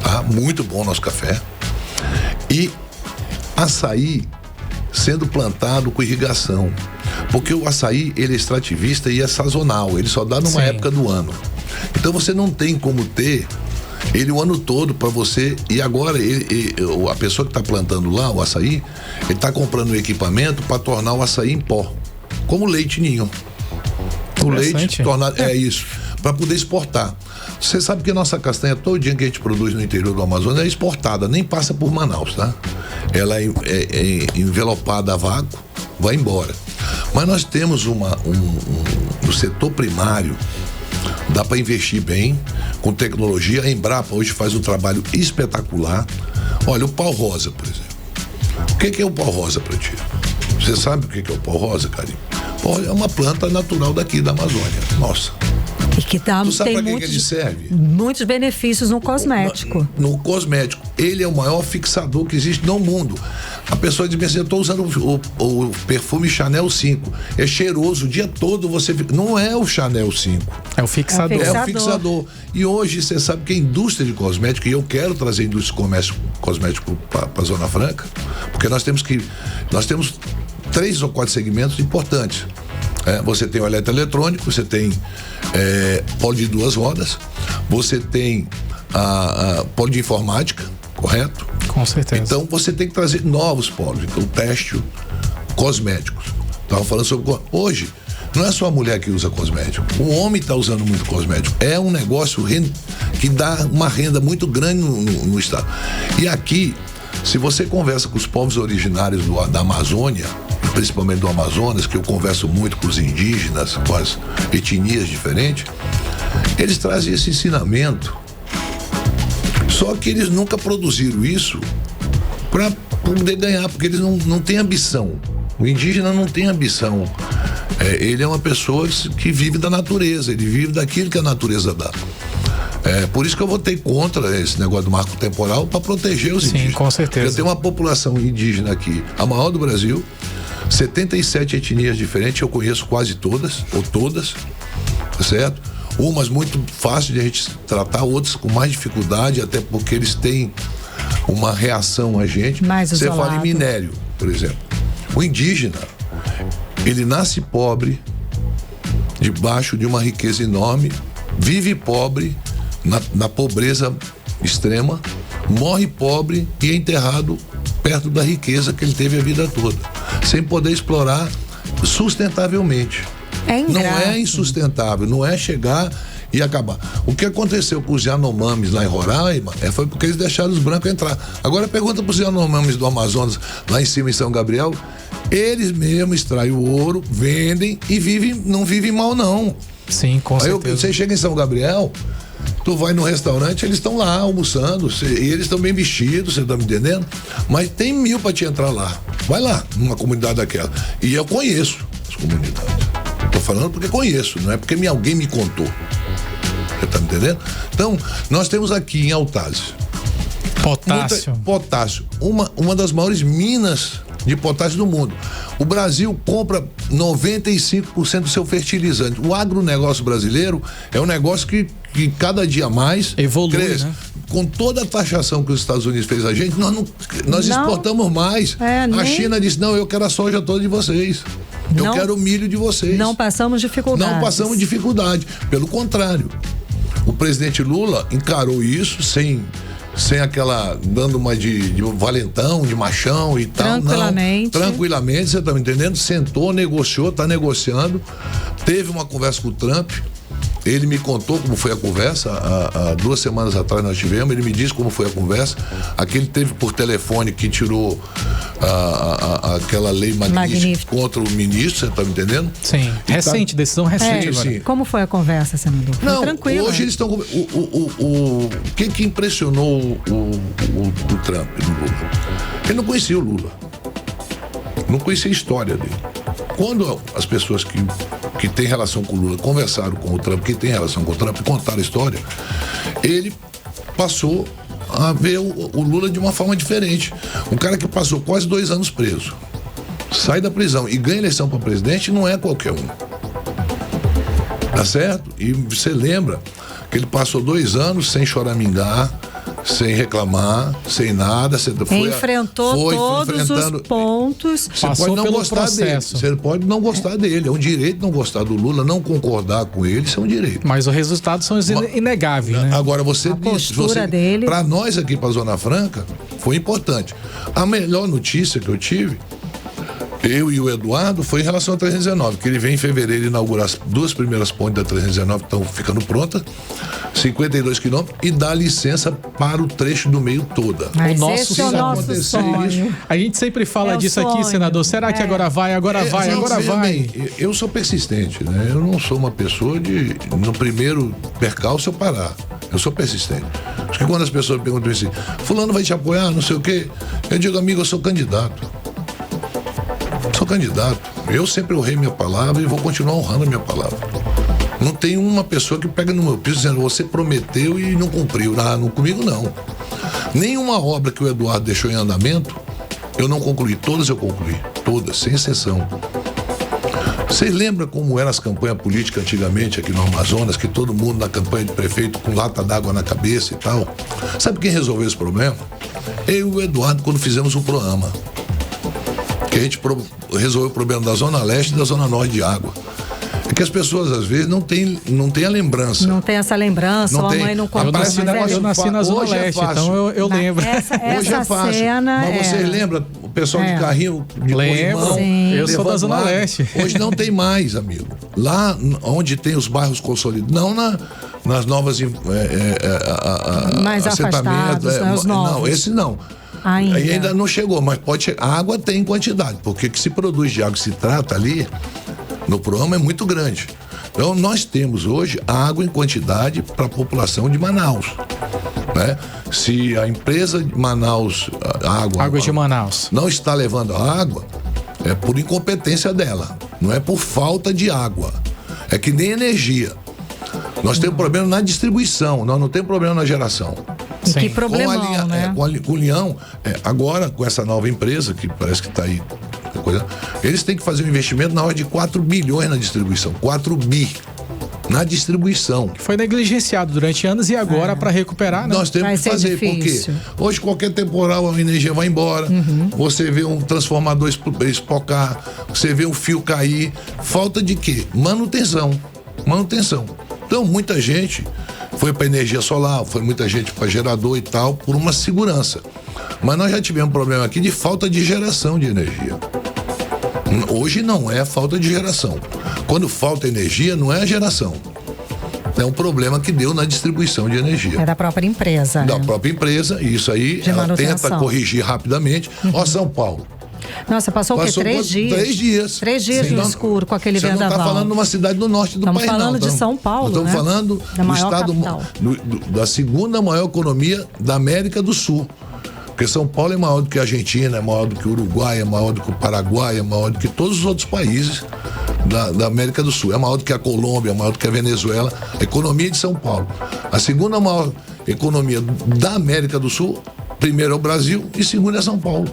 tá? Muito bom nosso café. E açaí sendo plantado com irrigação, porque o açaí, ele é extrativista e é sazonal, ele só dá numa época do ano. Então você não tem como ter ele o ano todo para você. E agora a pessoa que está plantando lá o açaí, ele está comprando um equipamento para tornar o açaí em pó, como leite ninho. O leite tornado, é isso, para poder exportar. Você sabe que a nossa castanha, todo dia que a gente produz no interior do Amazonas, é exportada, nem passa por Manaus, tá? Ela é envelopada a vácuo, vai embora. Mas nós temos no setor primário, dá para investir bem, com tecnologia. A Embrapa hoje faz um trabalho espetacular. Olha, o pau-rosa, por exemplo. O que é o pau-rosa para ti? Você sabe o que é o pau-rosa, Karime? É uma planta natural daqui da Amazônia. Nossa. E que tu sabe para que ele serve? Muitos benefícios no cosmético. No cosmético. Ele é o maior fixador que existe no mundo. A pessoa diz assim, eu estou usando o perfume Chanel 5. É cheiroso o dia todo, você fica... Não é o Chanel 5. É o fixador. É o fixador. E hoje você sabe que a indústria de cosmético, e eu quero trazer a indústria de cosmético para a Zona Franca, porque nós temos 3 ou 4 segmentos importantes. Você tem o eletroeletrônico, você tem polo de 2 rodas, você tem a polo de informática, correto? Com certeza. Então você tem que trazer novos polos, então têxtil, cosméticos. Estava falando sobre... Hoje, não é só a mulher que usa cosmético, o homem está usando muito cosmético. É um negócio que dá uma renda muito grande no estado. E aqui, se você conversa com os povos originários da Amazônia, principalmente do Amazonas, que eu converso muito com os indígenas, com as etnias diferentes, eles trazem esse ensinamento. Só que eles nunca produziram isso para poder ganhar, porque eles não têm ambição. O indígena não tem ambição. Ele é uma pessoa que vive da natureza, ele vive daquilo que a natureza dá. Por isso que eu votei contra esse negócio do marco temporal, para proteger os indígenas. Sim, com certeza. Eu tenho uma população indígena aqui, a maior do Brasil, 77 etnias diferentes, eu conheço quase todas, ou todas, certo? Umas muito fáceis de a gente tratar, outras com mais dificuldade, até porque eles têm uma reação a gente. Mais Você isolado. fala em minério, por exemplo. O indígena, ele nasce pobre, debaixo de uma riqueza enorme, vive pobre, na pobreza extrema, morre pobre e é enterrado perto da riqueza que ele teve a vida toda, sem poder explorar sustentavelmente. Não é insustentável, não é chegar e acabar. O que aconteceu com os Yanomamis lá em Roraima foi porque eles deixaram os brancos entrar. Agora pergunta para os Yanomamis do Amazonas, lá em cima em São Gabriel, eles mesmos extraem o ouro, vendem e não vivem mal não. Sim, com certeza. Você chega em São Gabriel, tu vai no restaurante, eles estão lá almoçando, e eles estão bem vestidos, você tá me entendendo? Mas tem 1.000 para te entrar lá. Vai lá, numa comunidade daquela. E eu conheço as comunidades. Tô falando porque conheço, não é porque alguém me contou. Você tá me entendendo? Então, nós temos aqui em Altazes potássio. Uma das maiores minas de potássio do mundo. O Brasil compra 95% do seu fertilizante. O agronegócio brasileiro é um negócio que cada dia mais evolui, cresce. né? Com toda a taxação que os Estados Unidos fez a gente, nós exportamos mais. A China disse, não, eu quero a soja toda de vocês. Eu quero o milho de vocês. Não passamos dificuldade. Não passamos dificuldade. Pelo contrário. O presidente Lula encarou isso sem aquela, dando uma de valentão, de machão e tal. Tranquilamente. Tranquilamente, você tá me entendendo? Sentou, negociou, tá negociando. Teve uma conversa com o Trump. Ele me contou como foi a conversa, há 2 semanas atrás nós tivemos, ele me disse como foi a conversa, aquele teve por telefone que tirou aquela lei magnífica contra o ministro, você está me entendendo? Sim, recente, decisão recente agora. Sim. Como foi a conversa, senador? Foi tranquilo. Hoje eles estão... O que impressionou o Trump no Lula? Ele não conhecia o Lula. não conhecia a história dele. Quando as pessoas que têm relação com o Lula conversaram com o Trump, que tem relação com o Trump, contaram a história, ele passou a ver o Lula de uma forma diferente. Um cara que passou quase 2 anos preso, sai da prisão e ganha eleição para presidente, não é qualquer um. Tá certo? E você lembra que ele passou 2 anos sem choramingar, sem reclamar, sem nada. Você enfrentou todos os pontos. Você pode não gostar dele. Você pode não gostar dele. É um direito não gostar do Lula, não concordar com ele, isso é um direito. Mas os resultados são inegáveis, né? Agora você postura dele. Para nós aqui, para a Zona Franca, foi importante. A melhor notícia que eu tive, eu e o Eduardo, foi em relação a 319, que ele vem em fevereiro inaugurar as 2 primeiras pontes da 319 que estão ficando prontas, 52 quilômetros, e dá licença para o trecho do meio toda. Mas esse é o nosso sonho. A gente sempre fala disso aqui, senador. Será que agora vai? Eu sou persistente, né? Eu não sou uma pessoa de, no primeiro percalço, eu parar. Eu sou persistente. Acho que quando as pessoas perguntam assim, fulano vai te apoiar, não sei o quê, eu digo, amigo, eu sou candidato. Sou candidato. Eu sempre honrei minha palavra e vou continuar honrando a minha palavra. Não tem uma pessoa que pega no meu piso dizendo, você prometeu e não cumpriu. Não, comigo não. Nenhuma obra que o Eduardo deixou em andamento, eu não concluí. Todas eu concluí. Todas, sem exceção. Vocês lembram como eram as campanhas políticas antigamente aqui no Amazonas, que todo mundo na campanha de prefeito com lata d'água na cabeça e tal? Sabe quem resolveu esse problema? Eu e o Eduardo, quando fizemos o programa. Que a gente resolveu o problema da Zona Leste e da Zona Norte de água. É que as pessoas, às vezes, não têm a lembrança. Não tem essa lembrança, a mãe não contou. Eu nasci na Zona Leste, então eu lembro. Hoje é fácil. Mas você lembra o pessoal de carrinho de corrimão? Eu sou da Zona Leste. Hoje não tem mais, amigo. Lá onde tem os bairros consolidados, não nas novas mais afastados, os novos. Não, esse não. Ainda não chegou, mas pode chegar. A água tem quantidade, porque o que se produz de água, que se trata ali no programa é muito grande. Então nós temos hoje água em quantidade para a população de Manaus, né? Se a empresa de Manaus, Água de Manaus, não está levando a água, é por incompetência dela, não é por falta de água. É que nem energia. Nós temos problema na distribuição, nós não temos problema na geração. Sim. Que problemão, né? Com o Leão, agora com essa nova empresa, que parece que está aí, eles têm que fazer um investimento na ordem de 4 bilhões na distribuição. 4 bi na distribuição. Foi negligenciado durante anos e agora para recuperar, né? Nós temos que fazer, porque hoje qualquer temporal a energia vai embora, você vê um transformador espocar, você vê um fio cair, falta de quê? Manutenção. Então muita gente foi para energia solar, foi muita gente para gerador e tal, por uma segurança. Mas nós já tivemos um problema aqui de falta de geração de energia. Hoje não é falta de geração. Quando falta energia, não é a geração. É um problema que deu na distribuição de energia. É da própria empresa. Da própria empresa, e isso aí ela tenta corrigir rapidamente. Ó, São Paulo. Nossa, passou o quê? 3 dias? 3 dias. 3 dias no escuro com aquele vendaval. Você não está falando de uma cidade do norte do país, não. Estamos falando de São Paulo, Estamos falando do estado, da segunda maior economia da América do Sul. Porque São Paulo é maior do que a Argentina, é maior do que o Uruguai, é maior do que o Paraguai, é maior do que todos os outros países da América do Sul. É maior do que a Colômbia, é maior do que a Venezuela. A economia de São Paulo. A segunda maior economia da América do Sul, primeiro é o Brasil e segundo é São Paulo.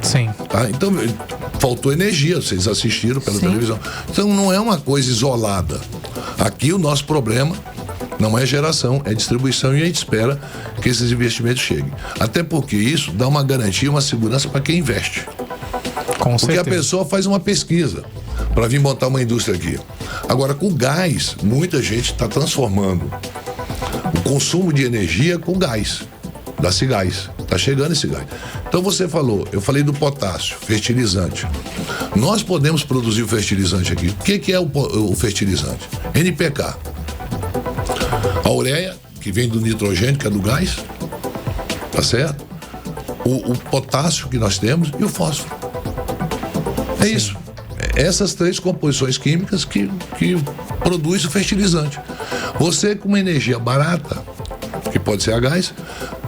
Sim. Tá? Então, faltou energia, vocês assistiram pela televisão. Então, não é uma coisa isolada. Aqui o nosso problema não é geração, é distribuição, e a gente espera que esses investimentos cheguem. Até porque isso dá uma garantia, uma segurança para quem investe. Com porque certeza. A pessoa faz uma pesquisa para vir montar uma indústria aqui. Agora, com gás, muita gente está transformando o consumo de energia com gás. Da Cigás. Está chegando esse gás. Então eu falei do potássio, fertilizante. Nós podemos produzir o fertilizante aqui. O que é o fertilizante? NPK. A ureia, que vem do nitrogênio, que é do gás, tá certo? O potássio que nós temos e o fósforo. É isso. Essas 3 composições químicas que produzem o fertilizante. Você com uma energia barata, que pode ser a gás,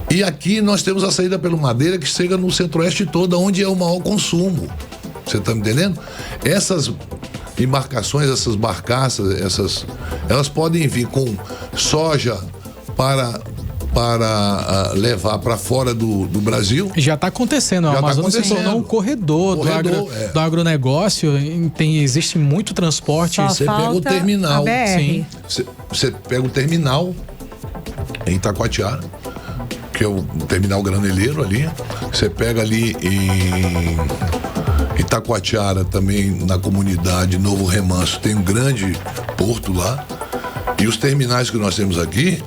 e aqui nós temos a saída pelo Madeira, que chega no centro-oeste todo, onde é o maior consumo. Você tá me entendendo? Essas embarcações, essas barcaças, elas podem vir com soja para levar para fora do Brasil. Já está acontecendo. A Amazonas se tornou um corredor do agronegócio. Existe muito transporte. Só você pega o terminal. Sim. Você pega o terminal em Itacoatiara, que é o terminal graneleiro ali. Você pega ali em Itacoatiara, também na comunidade Novo Remanso, tem um grande porto lá. E os terminais que nós temos aqui,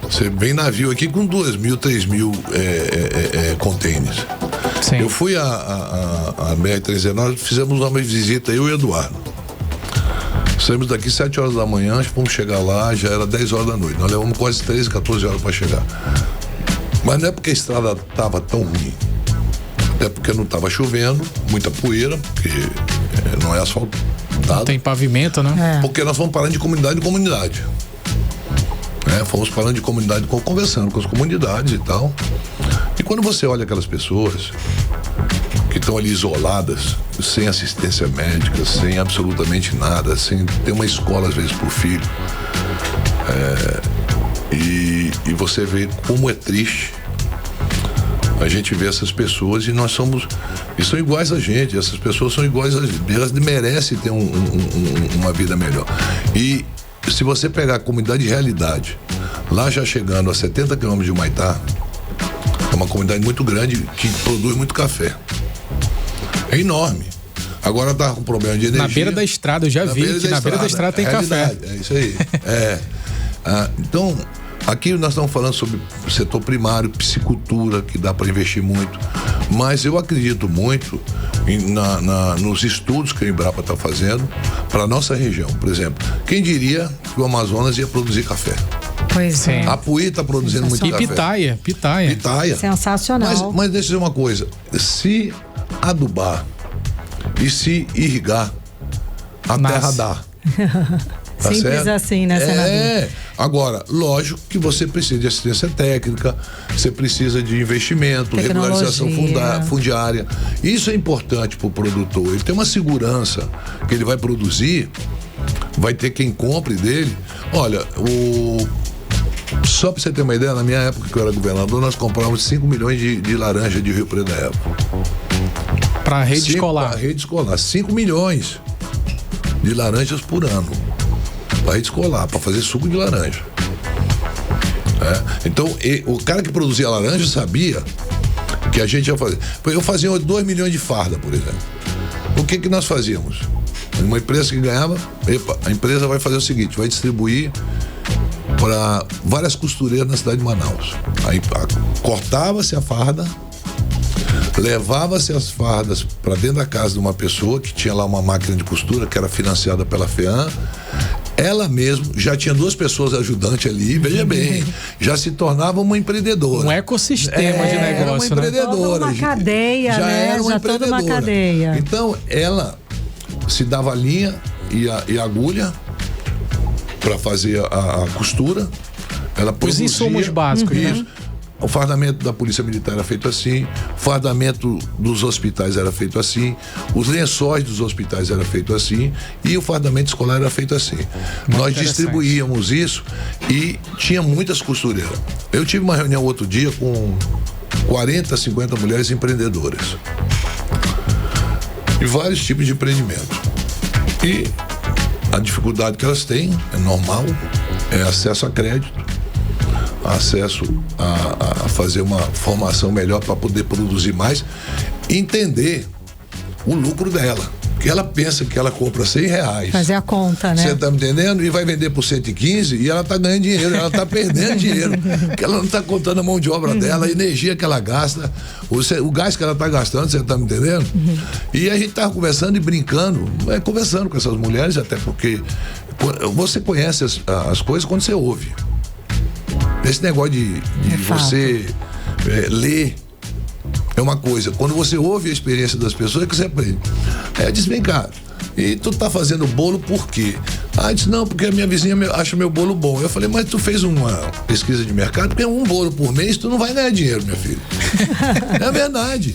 você vem navio aqui com 2.000, 3.000 containers. Sim. Eu fui a BR-319, fizemos uma visita, eu e o Eduardo. Saímos daqui 7 horas da manhã, fomos chegar lá, já era 10 horas da noite. Nós levamos quase 13, 14 horas para chegar. Mas não é porque a estrada estava tão ruim, até porque não estava chovendo, muita poeira, porque não é asfaltado. Não tem pavimento, né? Porque nós fomos parando de comunidade em comunidade. Fomos parando de comunidade, conversando com as comunidades e tal. E quando você olha aquelas pessoas que estão ali isoladas, sem assistência médica, sem absolutamente nada, sem ter uma escola às vezes por filho, e você vê como é triste a gente vê essas pessoas e são iguais a gente, essas pessoas são iguais a gente, elas merecem ter uma vida melhor. E se você pegar a comunidade de Realidade, lá já chegando a 70 quilômetros de Humaitá, é uma comunidade muito grande que produz muito café. É enorme. Agora tá com problema de energia. Na beira da estrada, eu já vi que na beira da estrada tem café. É isso aí. Então, aqui nós estamos falando sobre o setor primário, piscicultura, que dá para investir muito. Mas eu acredito muito nos estudos que a Embrapa está fazendo para a nossa região. Por exemplo, quem diria que o Amazonas ia produzir café? Pois é. A Puí está produzindo muito café. E pitaia. Sensacional. Mas deixa eu dizer uma coisa. Se adubar e se irrigar, a terra dá. Tá Simples certo? assim, né, senador? Agora, lógico que você precisa de assistência técnica, você precisa de investimento, regularização fundiária. Isso é importante para o produtor. Ele tem uma segurança que ele vai produzir, vai ter quem compre dele. Olha, só para você ter uma ideia, na minha época que eu era governador, nós comprávamos 5 milhões de laranja de Rio Preto da época. Para a rede escolar. Para a rede escolar. 5 milhões de laranjas por ano. Para rede escolar, para fazer suco de laranja. Então, o cara que produzia laranja sabia que a gente ia fazer. Eu fazia 2 milhões de farda, por exemplo. O que nós fazíamos? Uma empresa que ganhava, a empresa vai fazer o seguinte, vai distribuir para várias costureiras na cidade de Manaus. Aí cortava-se a farda, levava-se as fardas para dentro da casa de uma pessoa que tinha lá uma máquina de costura que era financiada pela FEAM. Ela mesma já tinha 2 pessoas ajudantes ali, veja bem, já se tornava uma empreendedora. Um ecossistema de negócio, era uma empreendedora. Toda uma cadeia, já né? era uma empreendedora. Toda uma cadeia. Então, ela se dava linha e agulha para fazer a costura. Ela produzia os insumos básicos, isso. né? O fardamento da Polícia Militar era feito assim, o fardamento dos hospitais era feito assim, os lençóis dos hospitais era feito assim e o fardamento escolar era feito assim. Nós distribuíamos isso e tinha muitas costureiras. Eu tive uma reunião outro dia com 40, 50 mulheres empreendedoras e vários tipos de empreendimento. E a dificuldade que elas têm é normal, é acesso a crédito, acesso a fazer uma formação melhor para poder produzir mais, entender o lucro dela. Porque ela pensa que ela compra R$100. Fazer a conta, né? Você tá me entendendo? E vai vender por 115 e ela tá ganhando dinheiro, ela tá perdendo dinheiro. Porque ela não tá contando a mão de obra dela, a energia que ela gasta, o gás que ela tá gastando, você tá me entendendo? E a gente tava conversando e brincando, conversando com essas mulheres, até porque você conhece as coisas quando você ouve. Esse negócio de você ler é uma coisa. Quando você ouve a experiência das pessoas, é que você aprende. Eu disse, vem cá, e tu tá fazendo bolo por quê? Disse, não, porque a minha vizinha acha meu bolo bom. Eu falei, mas tu fez uma pesquisa de mercado, porque um bolo por mês tu não vai ganhar dinheiro, minha filha. É verdade.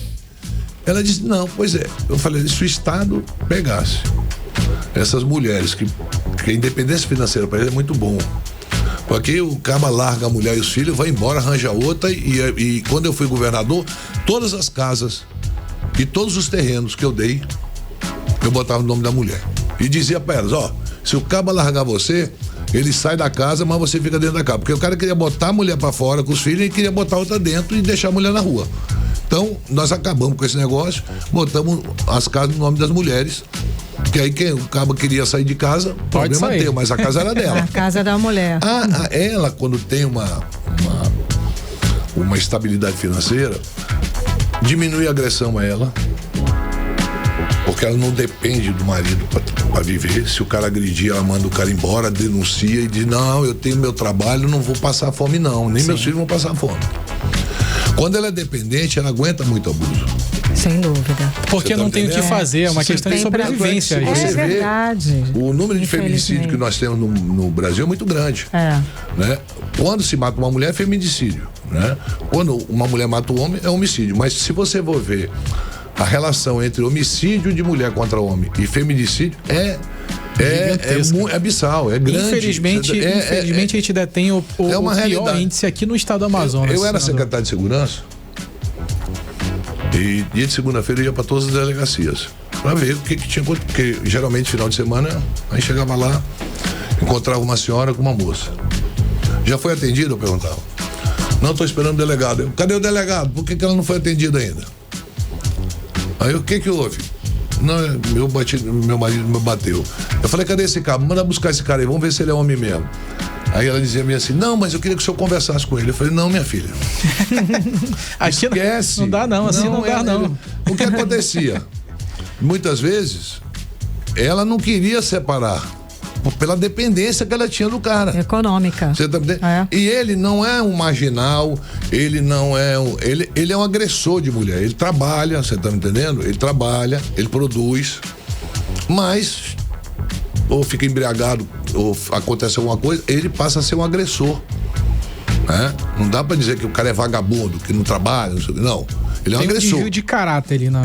Ela disse, não, pois é. Eu falei, se o Estado pegasse essas mulheres, que a independência financeira para ele é muito bom. Porque o cara larga a mulher e os filhos, vai embora, arranja outra, e quando eu fui governador, todas as casas e todos os terrenos que eu dei, eu botava o nome da mulher. E dizia para elas, ó, se o caba largar você, ele sai da casa, mas você fica dentro da casa. Porque o cara queria botar a mulher para fora com os filhos e queria botar outra dentro e deixar a mulher na rua. Então, nós acabamos com esse negócio, botamos as casas no nome das mulheres, que aí quem o caba queria sair de casa, pode problema sair. teu, mas a casa era dela. A casa da mulher. Ela, quando tem uma estabilidade financeira, diminui a agressão a ela, porque ela não depende do marido para viver. Se o cara agredir, ela manda o cara embora, denuncia e diz, não, eu tenho meu trabalho, não vou passar fome não, nem meus filhos vão passar fome. Quando ela é dependente, ela aguenta muito abuso. Sem dúvida. Porque não tem o que fazer, é uma questão de sobrevivência. Você vê, verdade. o número de feminicídio que nós temos no Brasil é muito grande. Né? Quando se mata uma mulher, é feminicídio. Né? Quando uma mulher mata um homem, é homicídio. Mas se você for ver a relação entre homicídio de mulher contra homem e feminicídio, é abissal, é grande. Infelizmente a gente detém o pior índice aqui no estado do Amazonas. Eu era secretário de segurança e dia de segunda-feira eu ia para todas as delegacias para ver o que tinha, porque geralmente final de semana aí chegava lá, encontrava uma senhora com uma moça. Já foi atendida? Eu perguntava. Não, estou esperando o delegado. Cadê o delegado? Por que ela não foi atendida ainda? Aí o que houve? Não, meu marido me bateu. Eu falei, cadê esse cara? Manda buscar esse cara aí, vamos ver se ele é homem mesmo. Aí ela dizia assim, não, mas eu queria que o senhor conversasse com ele. Eu falei, não, minha filha. Esquece. Não dá não, assim não dá não. O que acontecia? Muitas vezes, ela não queria separar, pela dependência que ela tinha do cara. Econômica. Você tá entendendo? E ele não é um marginal, ele não é ele é um agressor de mulher. Ele trabalha, você tá me entendendo? Ele trabalha, ele produz, mas ou fica embriagado, ou acontece alguma coisa, ele passa a ser um agressor. Né? Não dá pra dizer que o cara é vagabundo, que não trabalha, não. Ele é um agressor. Tem um desvio de caráter ali, não.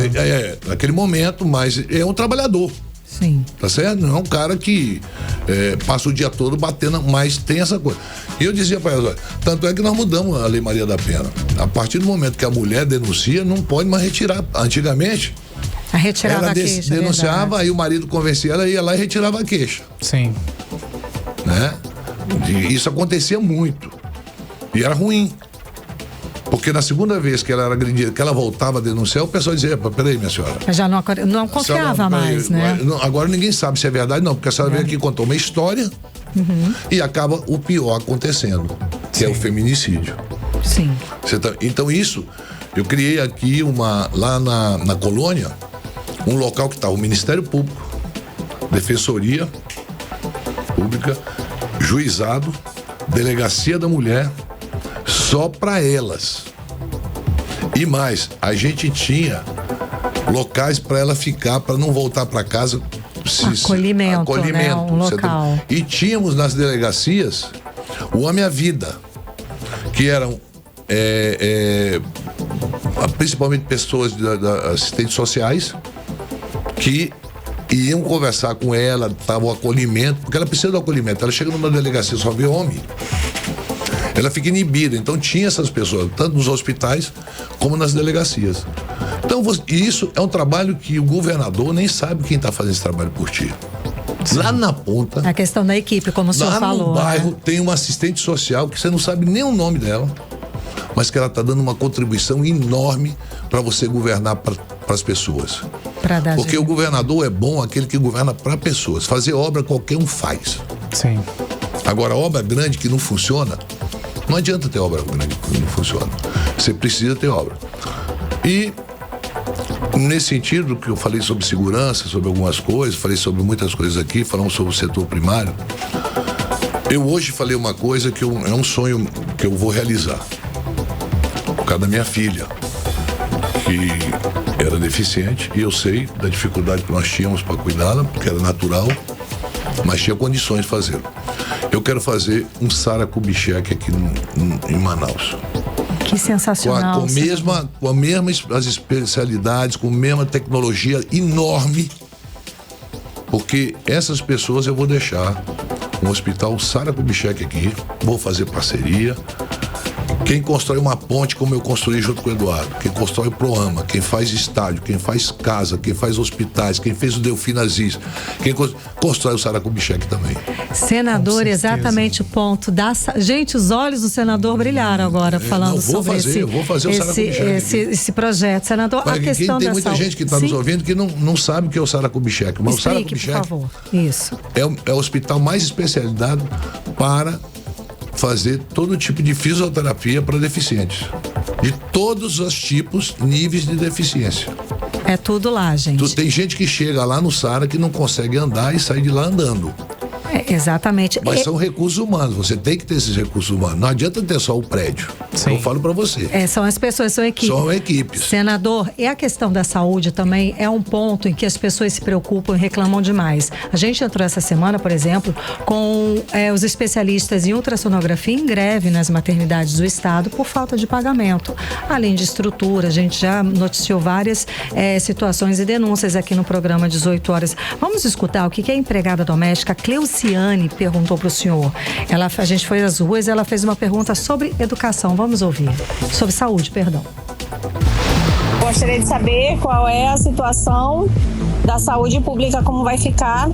Naquele momento, mas é um trabalhador. Sim. Tá certo? Não é um cara que passa o dia todo batendo, mas tem essa coisa. E eu dizia pra ela, tanto é que nós mudamos a Lei Maria da Penha. A partir do momento que a mulher denuncia, não pode mais retirar. Antigamente, retirava a queixa, denunciava, aí o marido convencia ela, ia lá e retirava a queixa. Sim. Né? E isso acontecia muito. E era ruim. Porque na segunda vez que ela era agredida, que ela voltava a denunciar, o pessoal dizia, peraí, minha senhora. Já não confiava mais, né? Agora ninguém sabe se é verdade, não, porque a senhora veio aqui e contou uma história e acaba o pior acontecendo, que é o feminicídio. Sim. Então isso, eu criei aqui lá na colônia, um local que está o Ministério Público, Defensoria Pública, Juizado, Delegacia da Mulher, só para elas. E mais, a gente tinha locais para ela ficar, para não voltar para casa. Acolhimento, né? Um local. E tínhamos nas delegacias o Homem à Vida, que eram principalmente pessoas assistentes sociais que iam conversar com ela, tava o acolhimento, porque ela precisa do acolhimento. Ela chega numa delegacia, só vê homem, ela fica inibida. Então tinha essas pessoas, tanto nos hospitais como nas delegacias. Então isso é um trabalho que o governador nem sabe quem está fazendo esse trabalho por ti. Sim. Lá na ponta, a questão da equipe, como o senhor falou. Lá no bairro tem uma assistente social que você não sabe nem o nome dela, mas que ela está dando uma contribuição enorme para você governar para as pessoas. Porque o governador é bom aquele que governa para pessoas. Fazer obra qualquer um faz. Sim. Agora, obra grande que não funciona, não adianta ter obra grande que não funciona. Você precisa ter obra. E nesse sentido que eu falei sobre segurança, sobre algumas coisas, falei sobre muitas coisas aqui, falamos sobre o setor primário. Eu hoje falei uma coisa que é um sonho que eu vou realizar. Por causa da minha filha, que era deficiente, e eu sei da dificuldade que nós tínhamos para cuidá-la, porque era natural, mas tinha condições de fazê-lo. Eu quero fazer um Sara Kubitschek aqui em Manaus. Que sensacional. Com a mesma as especialidades, com a mesma tecnologia enorme, porque essas pessoas eu vou deixar um hospital Sara Kubitschek aqui, vou fazer parceria. Quem constrói uma ponte, como eu construí junto com o Eduardo, quem constrói o Proama, quem faz estádio, quem faz casa, quem faz hospitais, quem fez o Delfim Aziz, quem constrói o Sara Kubitschek também. Senador, exatamente o ponto. Gente, os olhos do senador brilharam agora falando sobre eu vou fazer o Sara Kubitschek. Esse projeto. Senador, a questão tem muita gente que está nos ouvindo que não sabe o que é o Sara Kubitschek. Mas explique, o Sara Kubitschek, por favor. Isso. É o hospital mais especializado para fazer todo tipo de fisioterapia para deficientes. De todos os tipos, níveis de deficiência. É tudo lá, gente. Tem gente que chega lá no Sara que não consegue andar e sai de lá andando. Exatamente. Mas são recursos humanos, você tem que ter esses recursos humanos. Não adianta ter só o prédio. Sim. Eu falo para você. São as pessoas, são equipes. São equipes. Senador, e a questão da saúde também é um ponto em que as pessoas se preocupam e reclamam demais. A gente entrou essa semana, por exemplo, com os especialistas em ultrassonografia em greve nas maternidades do estado por falta de pagamento. Além de estrutura, a gente já noticiou várias situações e denúncias aqui no programa 18 horas. Vamos escutar o que a empregada doméstica Cleuciane perguntou para o senhor. A gente foi às ruas e ela fez uma pergunta sobre educação. Vamos ouvir. Sobre saúde, perdão. Gostaria de saber qual é a situação da saúde pública, como vai ficar,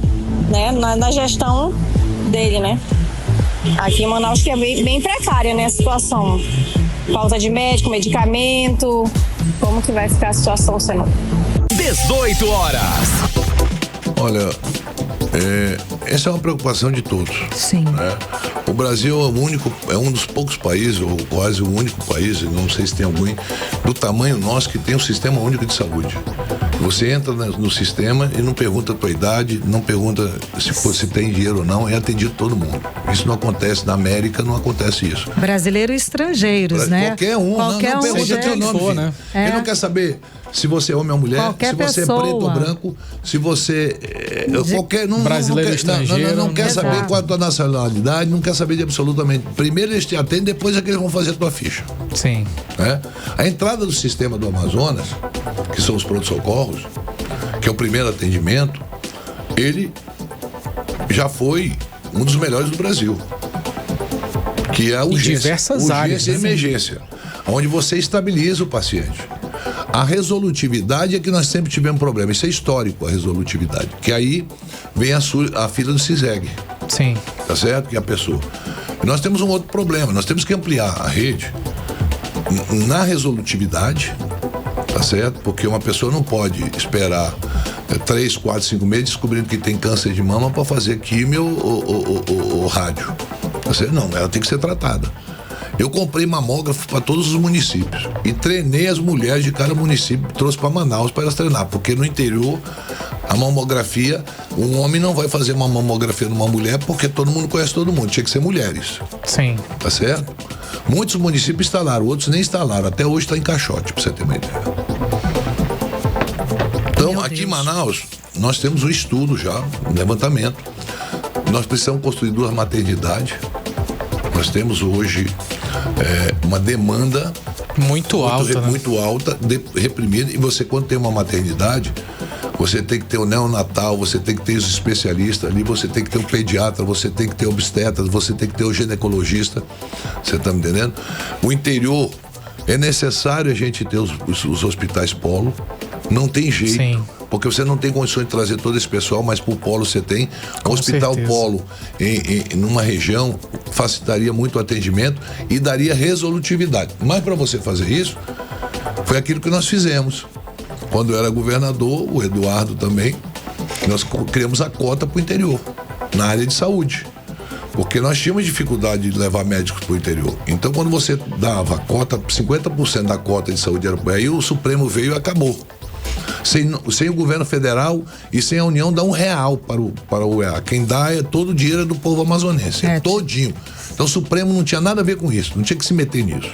né, na gestão dele, né? Aqui em Manaus, que é bem precária, né, a situação. Falta de médico, medicamento. Como que vai ficar a situação, senhor? 18 horas. Olha, essa é uma preocupação de todos. Sim. Né? O Brasil é um dos poucos países, ou quase o único país, não sei se tem algum, do tamanho nosso, que tem um sistema único de saúde. Você entra no sistema e não pergunta a tua idade, não pergunta se tem dinheiro ou não, é atendido todo mundo. Isso não acontece na América, não acontece isso. Brasileiro e estrangeiros, né? Qualquer um, não pergunta teu nome, né? Ele não quer saber se você é homem ou mulher, se você é preto ou branco, se você qualquer brasileiro ou estrangeiro, não quer saber qual é a tua nacionalidade, não quer saber de absolutamente. Primeiro eles te atendem, depois é que eles vão fazer a tua ficha. Sim. A entrada do sistema do Amazonas, que são os pronto-socorros, que é o primeiro atendimento, ele já foi um dos melhores do Brasil, que é a urgência, diversas áreas, e emergência, onde você estabiliza o paciente. A resolutividade é que nós sempre tivemos problema. Isso é histórico, a resolutividade. Que aí vem a fila do CISEG. Sim. Tá certo? Que é a pessoa. E nós temos um outro problema. Nós temos que ampliar a rede na resolutividade, tá certo? Porque uma pessoa não pode esperar 3, 4, 5 meses descobrindo que tem câncer de mama para fazer químio ou rádio. Tá certo? Não, ela tem que ser tratada. Eu comprei mamógrafo para todos os municípios e treinei as mulheres de cada município, trouxe para Manaus para elas treinar, porque no interior a mamografia, um homem não vai fazer uma mamografia numa mulher porque todo mundo conhece todo mundo, tinha que ser mulheres. Sim. Tá certo? Muitos municípios instalaram, outros nem instalaram, até hoje está em caixote, para você ter uma ideia. Então, aqui em Manaus, nós temos um estudo já, um levantamento. Nós precisamos construir 2 maternidades. Nós temos hoje uma demanda muito alta, reprimida. E você, quando tem uma maternidade, você tem que ter o neonatal, você tem que ter os especialistas ali, você tem que ter o pediatra, você tem que ter o obstetra, você tem que ter o ginecologista. Você está me entendendo? O interior, é necessário a gente ter os hospitais polo. Não tem jeito. Sim. Porque você não tem condições de trazer todo esse pessoal, mas pro polo você tem. O hospital polo numa região facilitaria muito o atendimento e daria resolutividade. Mas para você fazer isso, foi aquilo que nós fizemos. Quando eu era governador, o Eduardo também, nós criamos a cota pro interior, na área de saúde. Porque nós tínhamos dificuldade de levar médicos para o interior. Então, quando você dava a cota, 50% da cota de saúde era aí o Supremo veio e acabou. Sem o governo federal e sem a União dá R$1 para o UEA. Quem dá é todo o dinheiro do povo amazonense, todinho. Então o Supremo não tinha nada a ver com isso, não tinha que se meter nisso.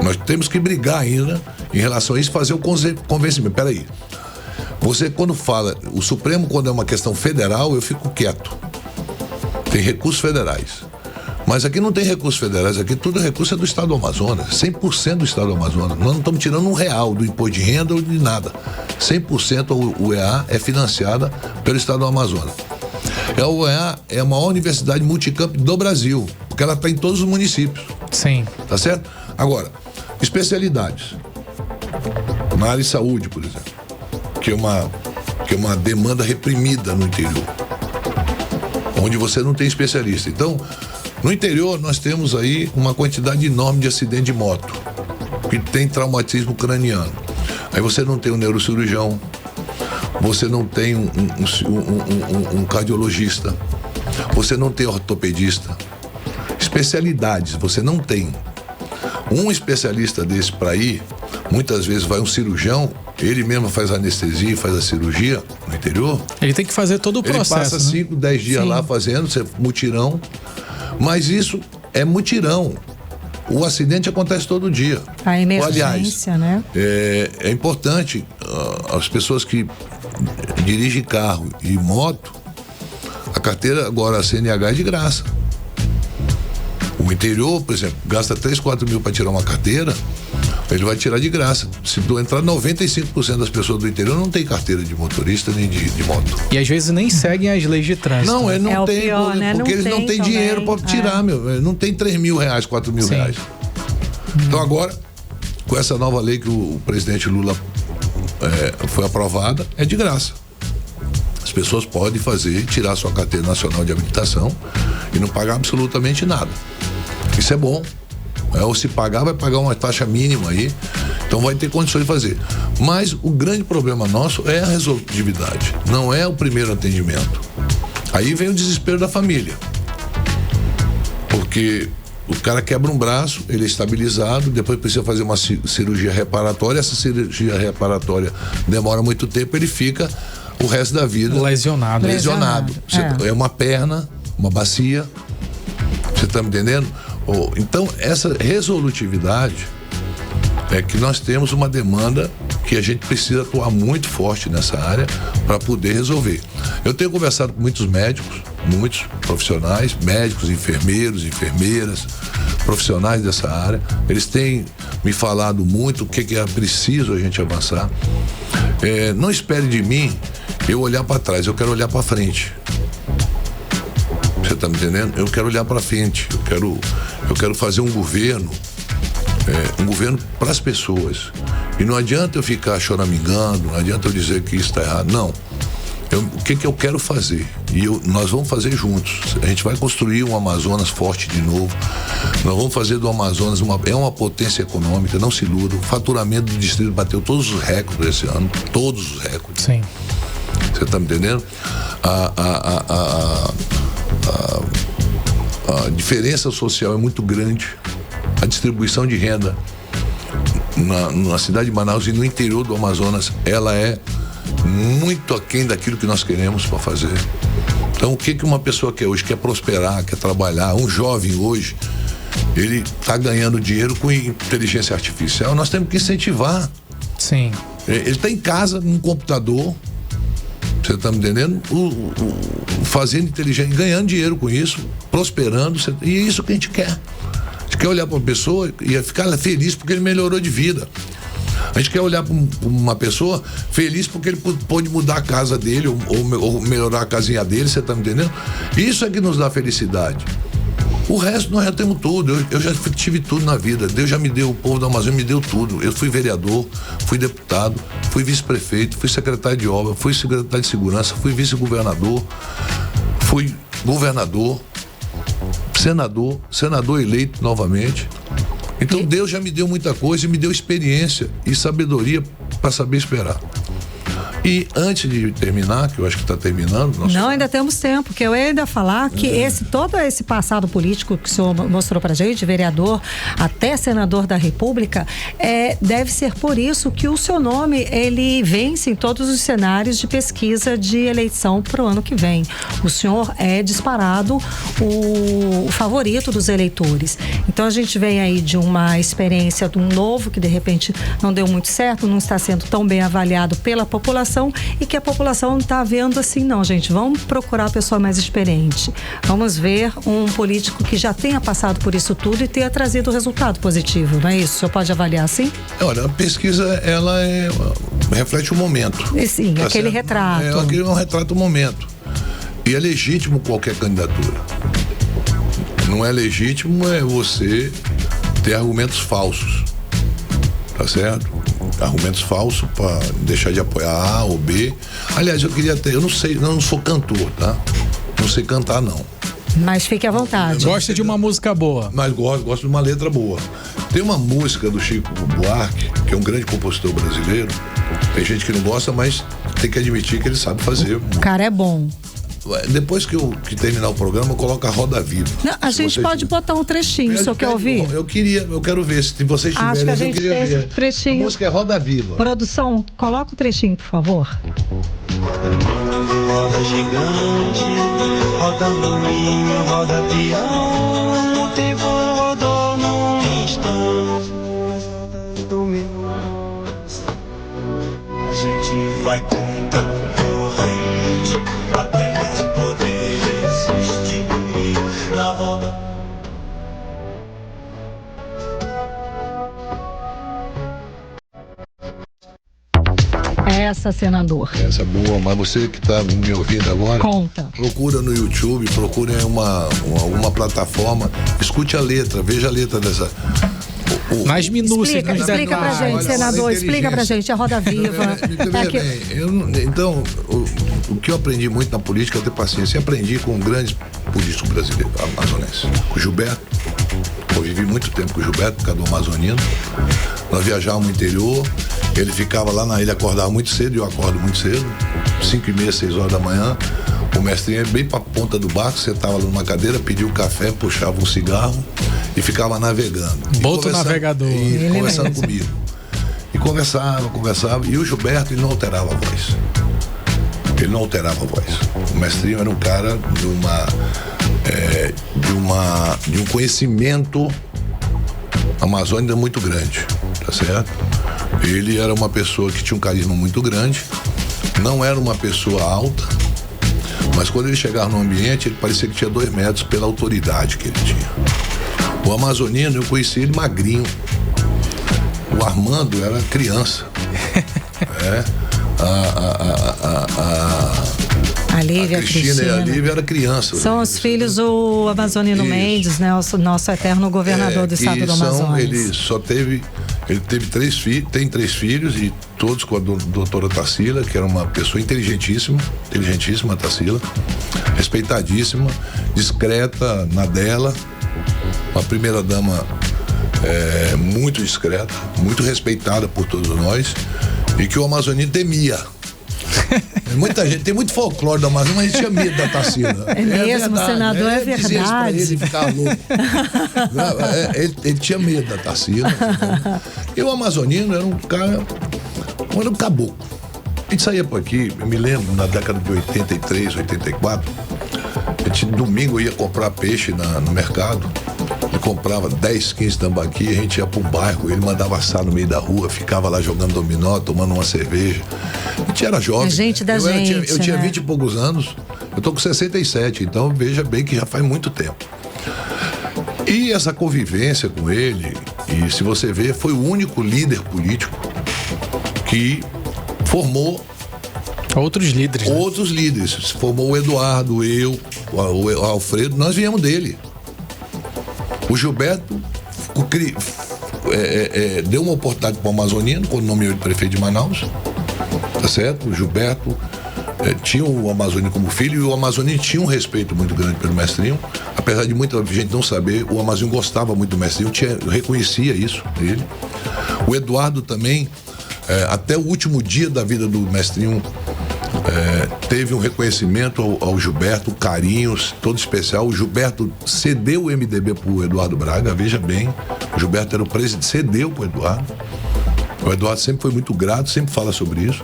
Nós temos que brigar ainda em relação a isso, fazer o convencimento. Peraí, você quando fala, o Supremo quando é uma questão federal, eu fico quieto. Tem recursos federais. Mas aqui não tem recursos federais, aqui tudo recurso é do Estado do Amazonas, 100% do Estado do Amazonas. Nós não estamos tirando R$1 do imposto de renda ou de nada. 100% o UEA é financiada pelo Estado do Amazonas. A UEA é a maior universidade multicamp do Brasil, porque ela está em todos os municípios. Sim. Tá certo? Agora, especialidades. Na área de saúde, por exemplo, que é uma demanda reprimida no interior, onde você não tem especialista. Então, no interior nós temos aí uma quantidade enorme de acidente de moto, que tem traumatismo craniano. Aí você não tem um neurocirurgião, você não tem um cardiologista, você não tem ortopedista. Especialidades, você não tem. Um especialista desse para ir, muitas vezes vai um cirurgião, ele mesmo faz a anestesia, faz a cirurgia no interior. Ele tem que fazer todo o processo. Ele passa 5, 10 dias lá fazendo, mutirão. Mas isso é mutirão. O acidente acontece todo dia. A emergência, né? É importante as pessoas que dirigem carro e moto, a carteira agora, a CNH é de graça. O interior, por exemplo, gasta 3, 4 mil para tirar uma carteira, ele vai tirar de graça. Se tu entrar, 95% das pessoas do interior não tem carteira de motorista nem de moto. E às vezes nem seguem as leis de trânsito. Não, ele não tem, pior, né? porque eles não têm dinheiro para tirar, meu. Não tem R$3.000, R$4.000. Então agora, com essa nova lei que o presidente Lula foi aprovada, é de graça. As pessoas podem tirar sua carteira nacional de habilitação e não pagar absolutamente nada. Isso é bom. Ou se pagar, vai pagar uma taxa mínima aí. Então vai ter condições de fazer. Mas o grande problema nosso é a resolutividade. Não é o primeiro atendimento. Aí vem o desespero da família. Porque o cara quebra um braço, ele é estabilizado, depois precisa fazer uma cirurgia reparatória. Essa cirurgia reparatória demora muito tempo, ele fica o resto da vida lesionado. É uma perna, uma bacia. Você está me entendendo? Então, essa resolutividade é que nós temos uma demanda que a gente precisa atuar muito forte nessa área para poder resolver. Eu tenho conversado com muitos médicos, muitos profissionais, médicos, enfermeiros, enfermeiras, profissionais dessa área. Eles têm me falado muito o que é preciso a gente avançar. Não espere de mim eu olhar para trás, eu quero olhar para frente. Você está me entendendo? Eu quero olhar para frente, eu quero fazer um governo para as pessoas. E não adianta eu ficar choramingando, não adianta eu dizer que isso está errado. Não. O que eu quero fazer? E nós vamos fazer juntos. A gente vai construir um Amazonas forte de novo. Nós vamos fazer do Amazonas uma potência econômica, não se iluda. O faturamento do distrito bateu todos os recordes esse ano, todos os recordes. Sim. Você está me entendendo? A diferença social é muito grande. A distribuição de renda na cidade de Manaus e no interior do Amazonas, ela é muito aquém daquilo que nós queremos para fazer. Então, o que uma pessoa quer hoje? Quer prosperar, quer trabalhar. Um jovem hoje, ele está ganhando dinheiro com inteligência artificial. Nós temos que incentivar. Sim. Ele está em casa, num computador. Você está me entendendo? Fazendo inteligência, ganhando dinheiro com isso, prosperando. E é isso que a gente quer. A gente quer olhar para uma pessoa e ficar feliz porque ele melhorou de vida. A gente quer olhar para uma pessoa feliz porque ele pôde mudar a casa dele ou melhorar a casinha dele, você está me entendendo? Isso é que nos dá felicidade. O resto nós já temos tudo. Eu já tive tudo na vida. Deus já me deu, o povo da Amazônia me deu tudo. Eu fui vereador, fui deputado, fui vice-prefeito, fui secretário de obra, fui secretário de segurança, fui vice-governador, fui governador, senador eleito novamente. Então Deus já me deu muita coisa e me deu experiência e sabedoria para saber esperar. E antes de terminar, que eu acho que está terminando... Não, ainda temos tempo, porque eu ia ainda falar que todo esse passado político que o senhor mostrou pra gente, vereador até senador da República, deve ser por isso que o seu nome, ele vence em todos os cenários de pesquisa de eleição pro ano que vem. O senhor é disparado o favorito dos eleitores. Então a gente vem aí de uma experiência de um novo que de repente não deu muito certo, não está sendo tão bem avaliado pela população, população e que a população está vendo assim, não, gente, vamos procurar a pessoa mais experiente. Vamos ver um político que já tenha passado por isso tudo e tenha trazido resultado positivo, não é isso? O senhor pode avaliar assim? Olha, a pesquisa, ela reflete o momento. Sim, tá aquele certo? Retrato. Aquele é um retrato do momento. E é legítimo qualquer candidatura. Não é legítimo você ter argumentos falsos. Tá certo? Argumentos falsos para deixar de apoiar A ou B. Aliás, eu queria ter, eu não sei, não sou cantor, tá? Não sei cantar, não. Mas fique à vontade. Gosta de uma música boa. Mas gosto de uma letra boa. Tem uma música do Chico Buarque, que é um grande compositor brasileiro. Tem gente que não gosta, mas tem que admitir que ele sabe fazer. O cara é bom. Depois que terminar o programa, coloca a Roda Viva. Não, a gente pode botar um trechinho, o senhor quer ouvir? Eu quero ver, se vocês tiverem. Acho que a gente eu queria ver. Trechinho. A música é Roda Viva. Produção, coloca o trechinho, por favor. Roda gigante, roda moinho, roda peão, o tempo rodou num instante. A gente vai contando corrente até poder existir na roda. Essa, senador. Essa boa, mas você que está me ouvindo agora, conta. Procura no YouTube, procure uma plataforma, escute a letra, veja a letra dessa. Mais minúcias. Explica pra gente, senador, explica pra gente, a Roda Viva. Então, o que eu aprendi muito na política é ter paciência. E aprendi com um grande político brasileiro, amazonense, o Gilberto. Eu vivi muito tempo com o Gilberto, por causa do Amazonino. Nós viajávamos no interior, ele ficava lá ele acordava muito cedo, e eu acordo muito cedo, 5h30, 6 horas da manhã. O mestrinho ia bem pra ponta do barco, sentava lá numa cadeira, pedia um café, puxava um cigarro e ficava navegando. Boto navegador. E conversando comigo. E conversava. E o Gilberto, ele não alterava a voz. Ele não alterava a voz. O mestrinho era um cara de um conhecimento amazônico muito grande, tá certo? Ele era uma pessoa que tinha um carisma muito grande, não era uma pessoa alta, mas quando ele chegava no ambiente, ele parecia que tinha 2 metros pela autoridade que ele tinha. O amazonino, eu conheci ele magrinho. O Armando era criança. A Lívia, a Cristina e a Lívia era criança. São os filhos do Amazonino Mendes, né? O nosso eterno governador do estado do Amazonas. Ele teve 3 filhos, tem 3 filhos, e todos com a doutora Tarsila, que era uma pessoa inteligentíssima, a Tarsila, respeitadíssima, discreta na dela, uma primeira dama muito discreta, muito respeitada por todos nós, e que o amazonino temia. Muita gente, tem muito folclore do Amazonas, mas a gente tinha medo da Tarsila. É mesmo, verdade, senador, é verdade. Dizia isso pra ele, ficava louco. Ele tinha medo da Tarsila. E o amazonino era um cara, era um caboclo. A gente saía por aqui, eu me lembro, na década de 83, 84, a gente domingo ia comprar peixe no mercado. Ele comprava 10, 15 tambaqui, a gente ia pro bairro, ele mandava assar no meio da rua, ficava lá jogando dominó, tomando uma cerveja. A gente era jovem. A gente da gente, eu tinha 20 e poucos anos, eu tô com 67, então veja bem que já faz muito tempo. E essa convivência com ele, e se você ver, foi o único líder político que formou outros líderes. Outros líderes. Formou o Eduardo, eu, o Alfredo, nós viemos dele. O Gilberto deu uma oportunidade para o amazonino, quando nomeou ele prefeito de Manaus, tá certo? O Gilberto tinha o amazonino como filho, e o amazonino tinha um respeito muito grande pelo mestrinho, apesar de muita gente não saber, o amazonino gostava muito do mestrinho, reconhecia isso dele. O Eduardo também, até o último dia da vida do mestrinho, teve um reconhecimento ao Gilberto, carinhos, todo especial. O Gilberto cedeu o MDB para o Eduardo Braga, veja bem, o Gilberto era o presidente, cedeu para o Eduardo. O Eduardo sempre foi muito grato, sempre fala sobre isso.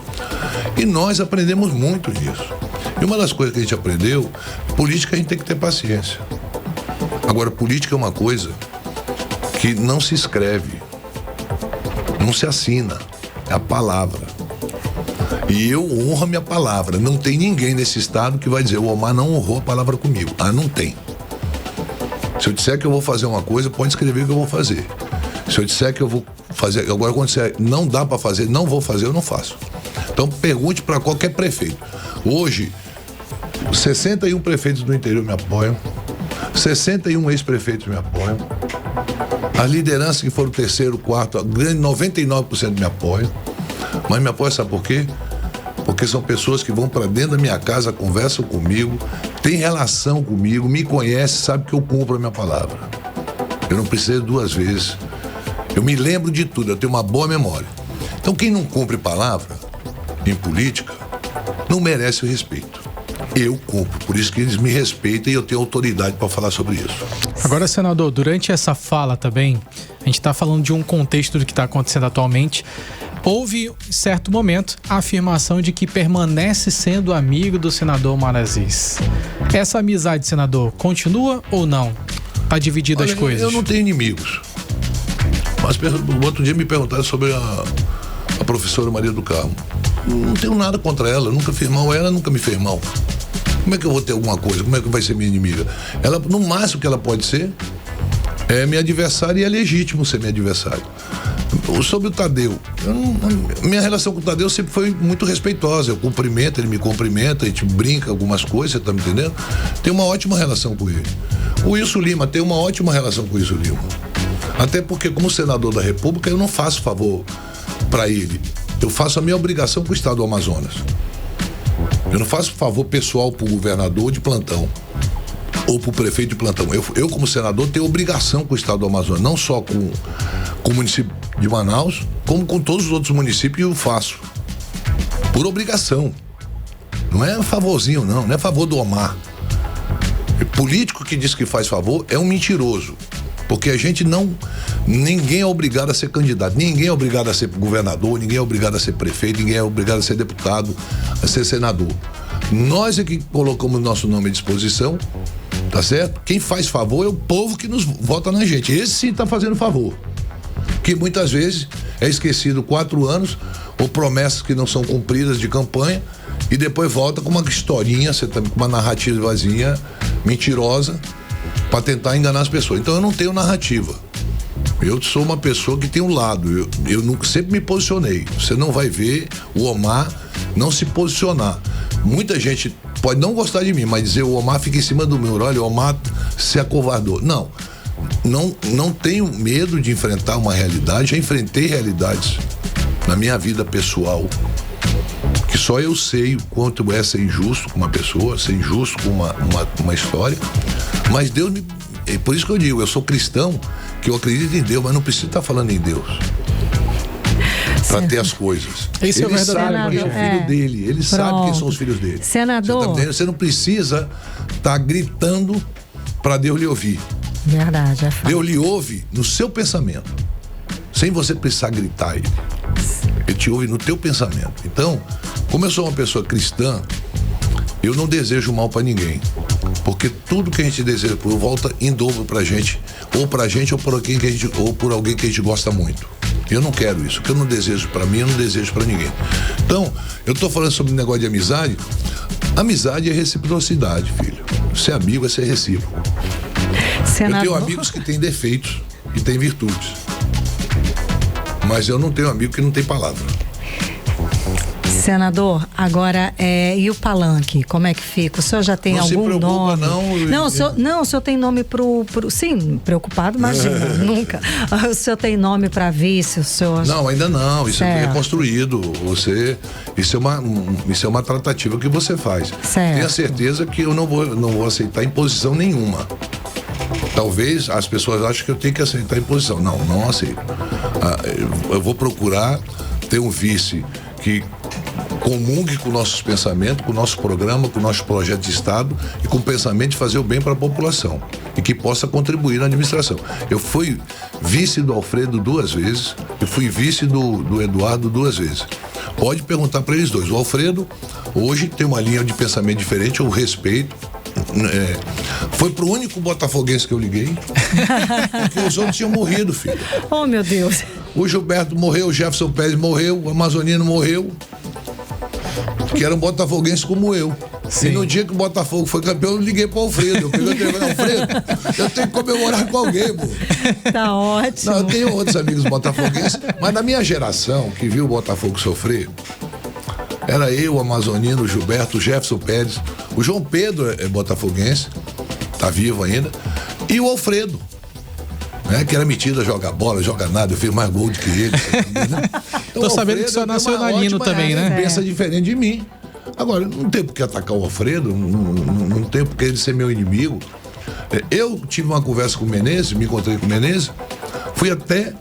E nós aprendemos muito disso. E uma das coisas que a gente aprendeu, política a gente tem que ter paciência. Agora, política é uma coisa que não se escreve, não se assina, é a palavra. E eu honro a minha palavra. Não tem ninguém nesse estado que vai dizer o Omar não honrou a palavra comigo. Não tem. Se eu disser que eu vou fazer uma coisa, pode escrever que eu vou fazer. Se eu disser que eu vou fazer... Agora, quando disser não dá para fazer, não vou fazer, eu não faço. Então, pergunte para qualquer prefeito. Hoje, 61 prefeitos do interior me apoiam. 61 ex-prefeitos me apoiam. As lideranças que foram terceiro, quarto, 99% me apoiam. Mas me apoiam, sabe por quê? Porque são pessoas que vão para dentro da minha casa, conversam comigo, têm relação comigo, me conhecem, sabem que eu cumpro a minha palavra. Eu não preciso 2 vezes. Eu me lembro de tudo, eu tenho uma boa memória. Então, quem não cumpre palavra em política não merece o respeito. Eu cumpro, por isso que eles me respeitam e eu tenho autoridade para falar sobre isso. Agora, senador, durante essa fala também, a gente está falando de um contexto do que está acontecendo atualmente. Houve, em certo momento, a afirmação de que permanece sendo amigo do senador Omar Aziz. Essa amizade, senador, continua ou não? Está dividida as coisas? Eu não tenho inimigos. Mas outro dia me perguntaram sobre a professora Maria do Carmo. Não tenho nada contra ela, nunca fiz mal a ela, nunca me fez mal. Como é que eu vou ter alguma coisa? Como é que vai ser minha inimiga? Ela, no máximo que ela pode ser, é minha adversária e é legítimo ser minha adversária. Sobre o Tadeu, minha relação com o Tadeu sempre foi muito respeitosa. Eu cumprimento, ele me cumprimenta, a gente brinca algumas coisas, você tá me entendendo? Tenho uma ótima relação com ele. O Wilson Lima tem uma ótima relação com o Wilson Lima. Até porque, como senador da República, eu não faço favor para ele. Eu faço a minha obrigação com o estado do Amazonas. Eu não faço favor pessoal para o governador de plantão ou para o prefeito de plantão. Eu, como senador, tenho obrigação com o estado do Amazonas, não só com o município de Manaus, como com todos os outros municípios, eu faço. Por obrigação. Não é favorzinho, não é favor do Omar. O político que diz que faz favor é um mentiroso. Porque a gente ninguém é obrigado a ser candidato, ninguém é obrigado a ser governador, ninguém é obrigado a ser prefeito, ninguém é obrigado a ser deputado, a ser senador. Nós é que colocamos nosso nome à disposição, tá certo? Quem faz favor é o povo que nos vota na gente. Esse sim tá fazendo favor. Que muitas vezes é esquecido 4 anos, ou promessas que não são cumpridas de campanha, e depois volta com uma historinha, com uma narrativa vazia, mentirosa, para tentar enganar as pessoas. Então eu não tenho narrativa. Eu sou uma pessoa que tem um lado. Eu nunca, sempre me posicionei. Você não vai ver o Omar não se posicionar. Muita gente pode não gostar de mim, mas dizer o Omar fica em cima do muro. Olha, o Omar se acovardou. Não tenho medo de enfrentar uma realidade. Já enfrentei realidades na minha vida pessoal que só eu sei o quanto é ser injusto com uma pessoa, ser injusto com uma história. Mas Deus me... É por isso que eu digo, eu sou cristão, que eu acredito em Deus, mas não preciso estar falando em Deus para ter as coisas. Esse ele sabe quem é o filho dele, ele sabe quem são os filhos dele. Senador, você não precisa estar gritando para Deus lhe ouvir. Verdade, é fato. Deus lhe ouve no seu pensamento, sem você precisar gritar ele. Ele te ouve no teu pensamento. Então, como eu sou uma pessoa cristã, eu não desejo mal para ninguém, porque tudo que a gente deseja volta em dobro pra gente ou por alguém que a gente gosta muito. Eu não quero isso. O que eu não desejo pra mim, eu não desejo pra ninguém. Então, eu tô falando sobre um negócio de amizade. Amizade é reciprocidade, filho. Ser amigo é ser recíproco. Senador... Eu tenho amigos que têm defeitos e têm virtudes, mas eu não tenho amigo que não tem palavra. Senador, agora, e o Palanque, como é que fica? O senhor já tem algum nome? Não, o senhor tem nome pro... Sim, preocupado, imagina, nunca. O senhor tem nome para vice, o senhor... Não, ainda não, isso é construído. Isso é uma tratativa que você faz. Certo. Tenha certeza que eu não vou aceitar imposição nenhuma. Talvez as pessoas achem que eu tenho que aceitar imposição. Não aceito. Eu vou procurar ter um vice que comungue com nossos pensamentos, com o nosso programa, com o nosso projeto de Estado e com o pensamento de fazer o bem para a população e que possa contribuir na administração. Eu fui vice do Alfredo 2 vezes, eu fui vice do Eduardo 2 vezes. Pode perguntar para eles dois. O Alfredo hoje tem uma linha de pensamento diferente, eu respeito. Foi pro único botafoguense que eu liguei, porque os outros tinham morrido, filho. Oh, meu Deus. O Gilberto morreu, o Jefferson Pérez morreu, o Amazonino morreu. que eram botafoguenses como eu. Sim. E no dia que o Botafogo foi campeão, eu liguei pro Alfredo. Eu peguei o telefone, Alfredo, eu tenho que comemorar com alguém, pô. Tá ótimo. Não, eu tenho outros amigos botafoguenses, mas na minha geração, que viu o Botafogo sofrer, era eu, o Amazonino, o Gilberto, o Jefferson Pérez, o João Pedro é botafoguense, tá vivo ainda, e o Alfredo, né, que era metido a jogar bola, joga nada, eu fiz mais gol do que ele. Então, Tô sabendo que o senhor é nacionalino também, né? Pensa diferente de mim. Agora, não tem por que atacar o Alfredo, não tem por que ele ser meu inimigo. Eu tive uma conversa com o Menezes, me encontrei com o Menezes, fui até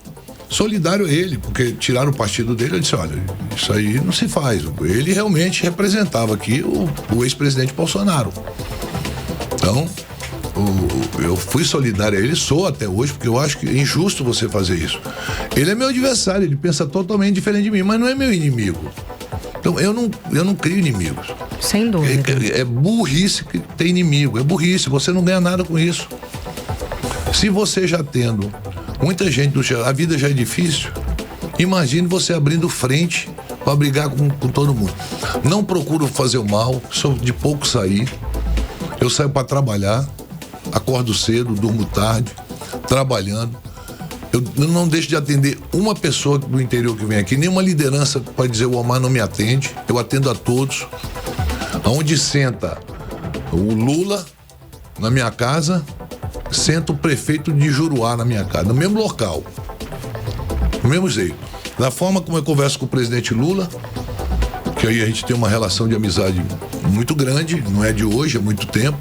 solidário a ele, porque tiraram o partido dele. Eu disse, olha, isso aí não se faz. Ele realmente representava aqui o ex-presidente Bolsonaro. Então, eu fui solidário a ele, sou até hoje, porque eu acho que é injusto você fazer isso. Ele é meu adversário, ele pensa totalmente diferente de mim, mas não é meu inimigo. Então, eu não crio inimigos. Sem dúvida. É burrice que tem inimigo, é burrice, você não ganha nada com isso. Se você já tendo muita gente, a vida já é difícil, imagine você abrindo frente para brigar com todo mundo. Não procuro fazer o mal, sou de pouco sair, eu saio para trabalhar, acordo cedo, durmo tarde, trabalhando. Eu não deixo de atender uma pessoa do interior que vem aqui, nenhuma liderança pode dizer o Omar não me atende, eu atendo a todos. Onde senta o Lula na minha casa, senta o prefeito de Juruá na minha casa, no mesmo local, do mesmo jeito. Da forma como eu converso com o presidente Lula, que aí a gente tem uma relação de amizade muito grande, não é de hoje, é muito tempo,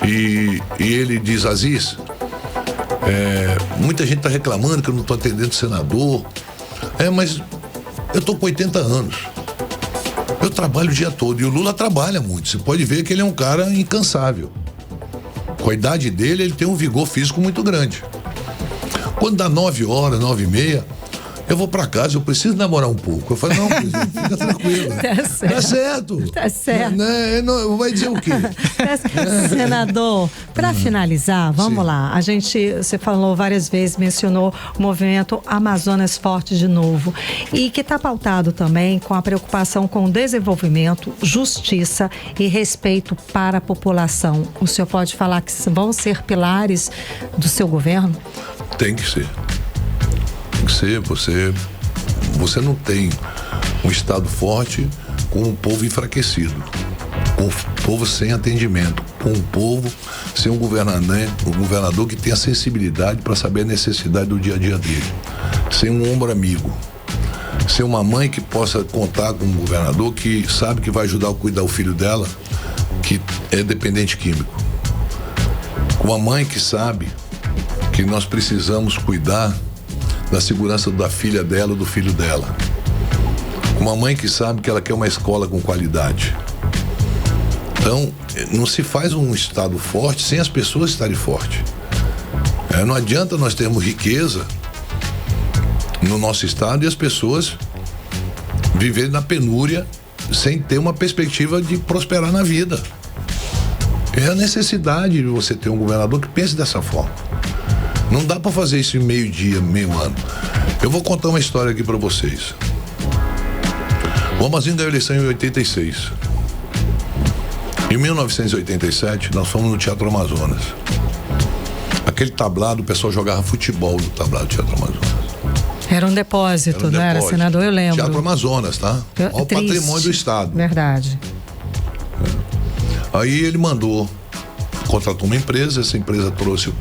e ele diz, Aziz, muita gente está reclamando que eu não estou atendendo o senador. Mas eu estou com 80 anos. Eu trabalho o dia todo. E o Lula trabalha muito. Você pode ver que ele é um cara incansável. Com a idade dele, ele tem um vigor físico muito grande. Quando dá 9 horas, 9h30, eu vou para casa, eu preciso namorar um pouco. Eu falo, não, presidente, fica tranquilo. Tá certo. Tá certo. Não, vai dizer o quê? Senador, para finalizar, vamos lá. Você falou várias vezes, mencionou o movimento Amazonas Forte de novo, e que está pautado também com a preocupação com o desenvolvimento, justiça e respeito para a população. O senhor pode falar que vão ser pilares do seu governo? Tem que ser. Tem que ser. Você não tem um Estado forte com um povo enfraquecido, com um povo sem atendimento, com um povo sem um governador que tenha sensibilidade para saber a necessidade do dia a dia dele, sem um ombro amigo, sem uma mãe que possa contar com um governador que sabe que vai ajudar a cuidar do filho dela, que é dependente químico, com uma mãe que sabe que nós precisamos cuidar da segurança da filha dela ou do filho dela. Uma mãe que sabe que ela quer uma escola com qualidade. Então, não se faz um Estado forte sem as pessoas estarem fortes. Não adianta nós termos riqueza no nosso Estado e as pessoas viverem na penúria sem ter uma perspectiva de prosperar na vida. É a necessidade de você ter um governador que pense dessa forma. Não dá para fazer isso em meio-dia, meio ano. Eu vou contar uma história aqui para vocês. O Amazinho ganhou a eleição em 86. Em 1987, nós fomos no Teatro Amazonas. Aquele tablado, o pessoal jogava futebol no tablado do Teatro Amazonas. Era um depósito, não era, senador? Eu lembro. Teatro Amazonas, tá? Olha o patrimônio do Estado. Verdade. Aí ele contratou uma empresa, essa empresa trouxe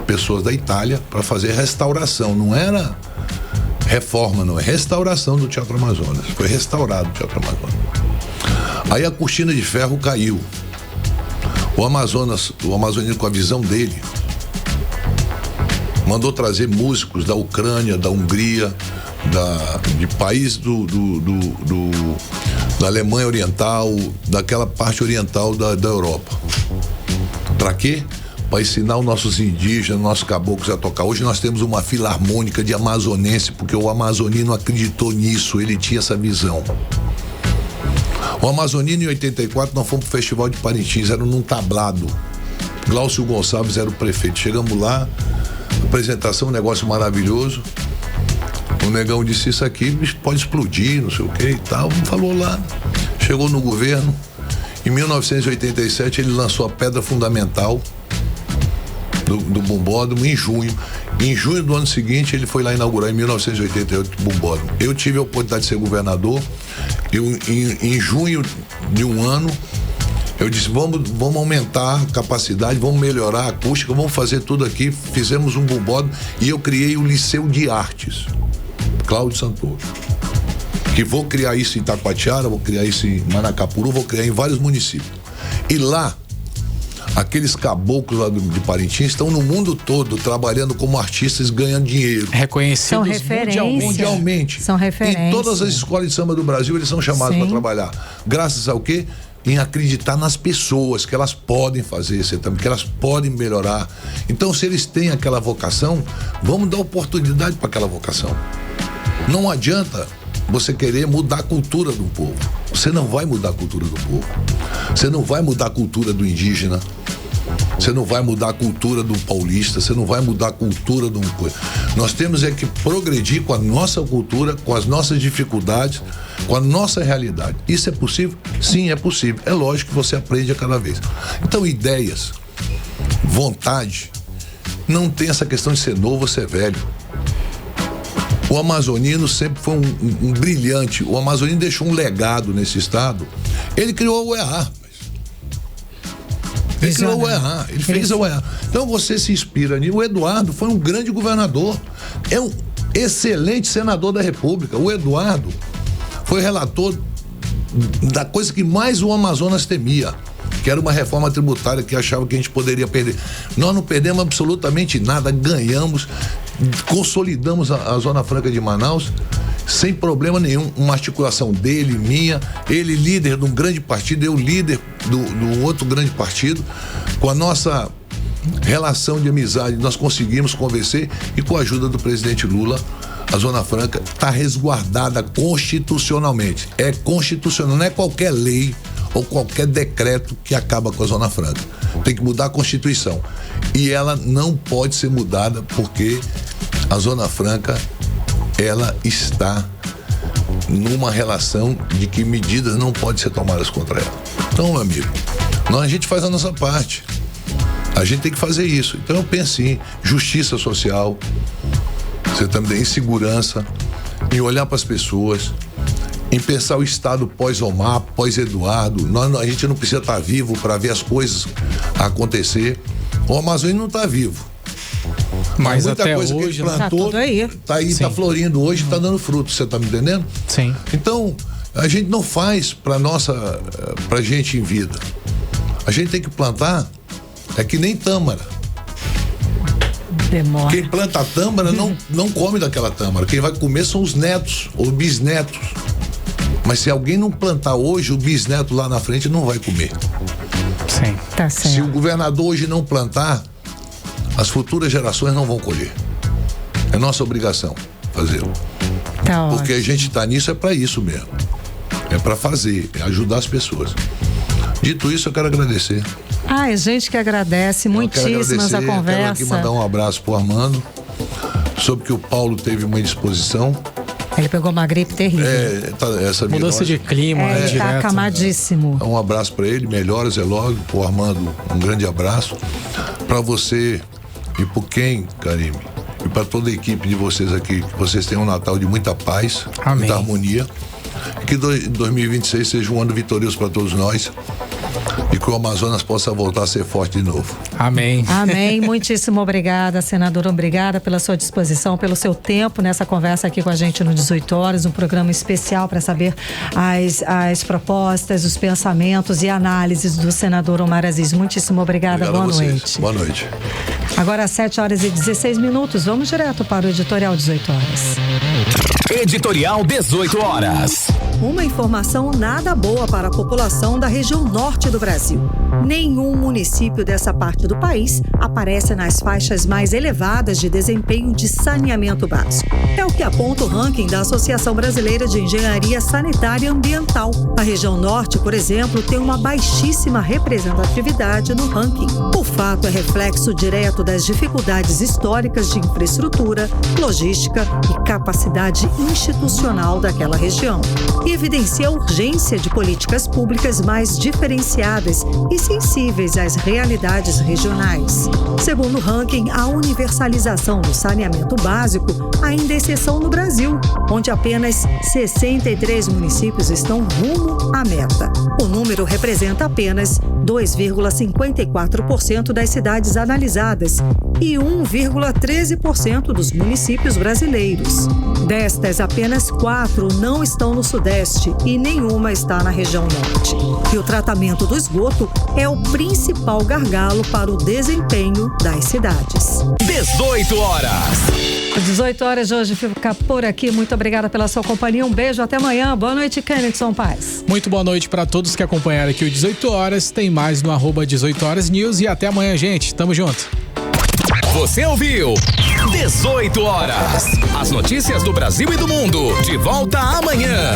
pessoas da Itália para fazer restauração. Não era reforma, não, é restauração do Teatro Amazonas. Foi restaurado o Teatro Amazonas. Aí a cortina de ferro caiu. O amazonino, com a visão dele, mandou trazer músicos da Ucrânia, da Hungria, de país da Alemanha Oriental, daquela parte oriental da Europa. Para quê? Para ensinar os nossos indígenas, nossos caboclos a tocar. Hoje nós temos uma filarmônica de amazonense, porque o amazonino acreditou nisso, ele tinha essa visão. O amazonino, em 84, nós fomos pro Festival de Parintins, era num tablado. Glaucio Gonçalves era o prefeito. Chegamos lá, apresentação, um negócio maravilhoso. O negão disse, isso aqui pode explodir, não sei o que e tal. Falou lá. chegou no governo, em 1987 ele lançou a pedra fundamental do bombódromo em junho. Em junho do ano seguinte ele foi lá inaugurar, em 1988, o bombódromo. Eu tive a oportunidade de ser governador. Em junho de um ano eu disse, vamos aumentar a capacidade, vamos melhorar a acústica, vamos fazer tudo aqui. Fizemos um bombódromo e eu criei o Liceu de Artes Cláudio Santoro, que vou criar isso em Itacoatiara, vou criar isso em Manacapuru, vou criar em vários municípios. E lá, aqueles caboclos lá de Parintins estão no mundo todo trabalhando como artistas, ganhando dinheiro. Reconhecidos mundialmente. São referências. Em todas as escolas de samba do Brasil, eles são chamados para trabalhar. Graças ao quê? Em acreditar nas pessoas, que elas podem fazer esse também, que elas podem melhorar. Então, se eles têm aquela vocação, vamos dar oportunidade para aquela vocação. Não adianta você querer mudar a cultura do povo. Você não vai mudar a cultura do povo. Você não vai mudar a cultura do indígena. Você não vai mudar a cultura do paulista. Você não vai mudar a cultura do... Nós temos é que progredir com a nossa cultura, com as nossas dificuldades, com a nossa realidade. Isso é possível? Sim, é possível. É lógico que você aprende a cada vez. Então, ideias, vontade, não tem essa questão de ser novo ou ser velho. O amazonino sempre foi um brilhante. O amazonino deixou um legado nesse estado. Ele criou a UEA. Ele criou a UEA. Ele fez a UEA. Então você se inspira nisso. O Eduardo foi um grande governador. É um excelente senador da República. O Eduardo foi relator da coisa que mais o Amazonas temia, que era uma reforma tributária que achava que a gente poderia perder. Nós não perdemos absolutamente nada, ganhamos, consolidamos a Zona Franca de Manaus sem problema nenhum. Uma articulação dele, minha, ele líder de um grande partido, eu líder do outro grande partido. Com a nossa relação de amizade, nós conseguimos convencer, e com a ajuda do presidente Lula, a Zona Franca está resguardada constitucionalmente. É constitucional, não é qualquer lei ou qualquer decreto que acaba com a Zona Franca. Tem que mudar a Constituição. E ela não pode ser mudada porque a Zona Franca, ela está numa relação de que medidas não podem ser tomadas contra ela. Então, meu amigo, a gente faz a nossa parte. A gente tem que fazer isso. Então eu penso em justiça social, você também em segurança, em olhar para as pessoas, em pensar o Estado pós-Omar, pós-Eduardo. A gente não precisa estar vivo para ver as coisas acontecer. O Amazônia não está vivo. Mas muita até coisa hoje, que ele plantou tá aí. Tá aí, tá florindo hoje, tá dando fruto. Você tá me entendendo? Sim. Então, a gente não faz pra gente em vida. A gente tem que plantar, é que nem tâmara. Demora. Quem planta a tâmara não come daquela tâmara. Quem vai comer são os netos ou bisnetos. Mas se alguém não plantar hoje, o bisneto lá na frente não vai comer. Sim. Tá certo. Se o governador hoje não plantar, as futuras gerações não vão colher. É nossa obrigação fazê-lo. Tá ótimo. Porque a gente tá nisso, é para isso mesmo. É para fazer, é ajudar as pessoas. Dito isso, eu quero agradecer. A gente que agradece, muitíssimas a conversa. Quero aqui mandar um abraço pro Armando. Soube que o Paulo teve uma indisposição. Ele pegou uma gripe terrível. Essa mudança de clima, ele direto. tá acamadíssimo. Um abraço para ele, melhoras, é logo. Pro Armando, um grande abraço. Para você e por quem, Karime, e para toda a equipe de vocês aqui, que vocês tenham um Natal de muita paz, amém, muita harmonia. E que 2026 seja um ano vitorioso para todos nós. E que o Amazonas possa voltar a ser forte de novo. Amém. Amém. Muitíssimo obrigada, senadora. Obrigada pela sua disposição, pelo seu tempo nessa conversa aqui com a gente no 18 horas, um programa especial para saber as propostas, os pensamentos e análises do senador Omar Aziz. Muitíssimo obrigada. Obrigado boa noite. Boa noite. Agora às 7h16. Vamos direto para o Editorial 18 horas. Editorial 18 horas. Uma informação nada boa para a população da região norte do Brasil. Nenhum município dessa parte do país aparece nas faixas mais elevadas de desempenho de saneamento básico. É o que aponta o ranking da Associação Brasileira de Engenharia Sanitária e Ambiental. A região norte, por exemplo, tem uma baixíssima representatividade no ranking. O fato é reflexo direto das dificuldades históricas de infraestrutura, logística e capacidade institucional daquela região e evidencia a urgência de políticas públicas mais diferenciadas e sensíveis às realidades regionais. Segundo o ranking, a universalização do saneamento básico ainda é exceção no Brasil, onde apenas 63 municípios estão rumo à meta. O número representa apenas 2,54% das cidades analisadas e 1,13% dos municípios brasileiros. Destas, apenas 4 não estão no Sudeste e nenhuma está na região Norte. E o tratamento do esgoto é o principal gargalo para o desempenho das cidades. 18 horas. 18 horas de hoje fica por aqui. Muito obrigada pela sua companhia. Um beijo, até amanhã. Boa noite, Kennedson Paz. Muito boa noite para todos que acompanharam aqui o 18 horas. Tem mais no @18 horas news e até amanhã, gente. Tamo junto. Você ouviu 18 horas. As notícias do Brasil e do mundo. De volta amanhã.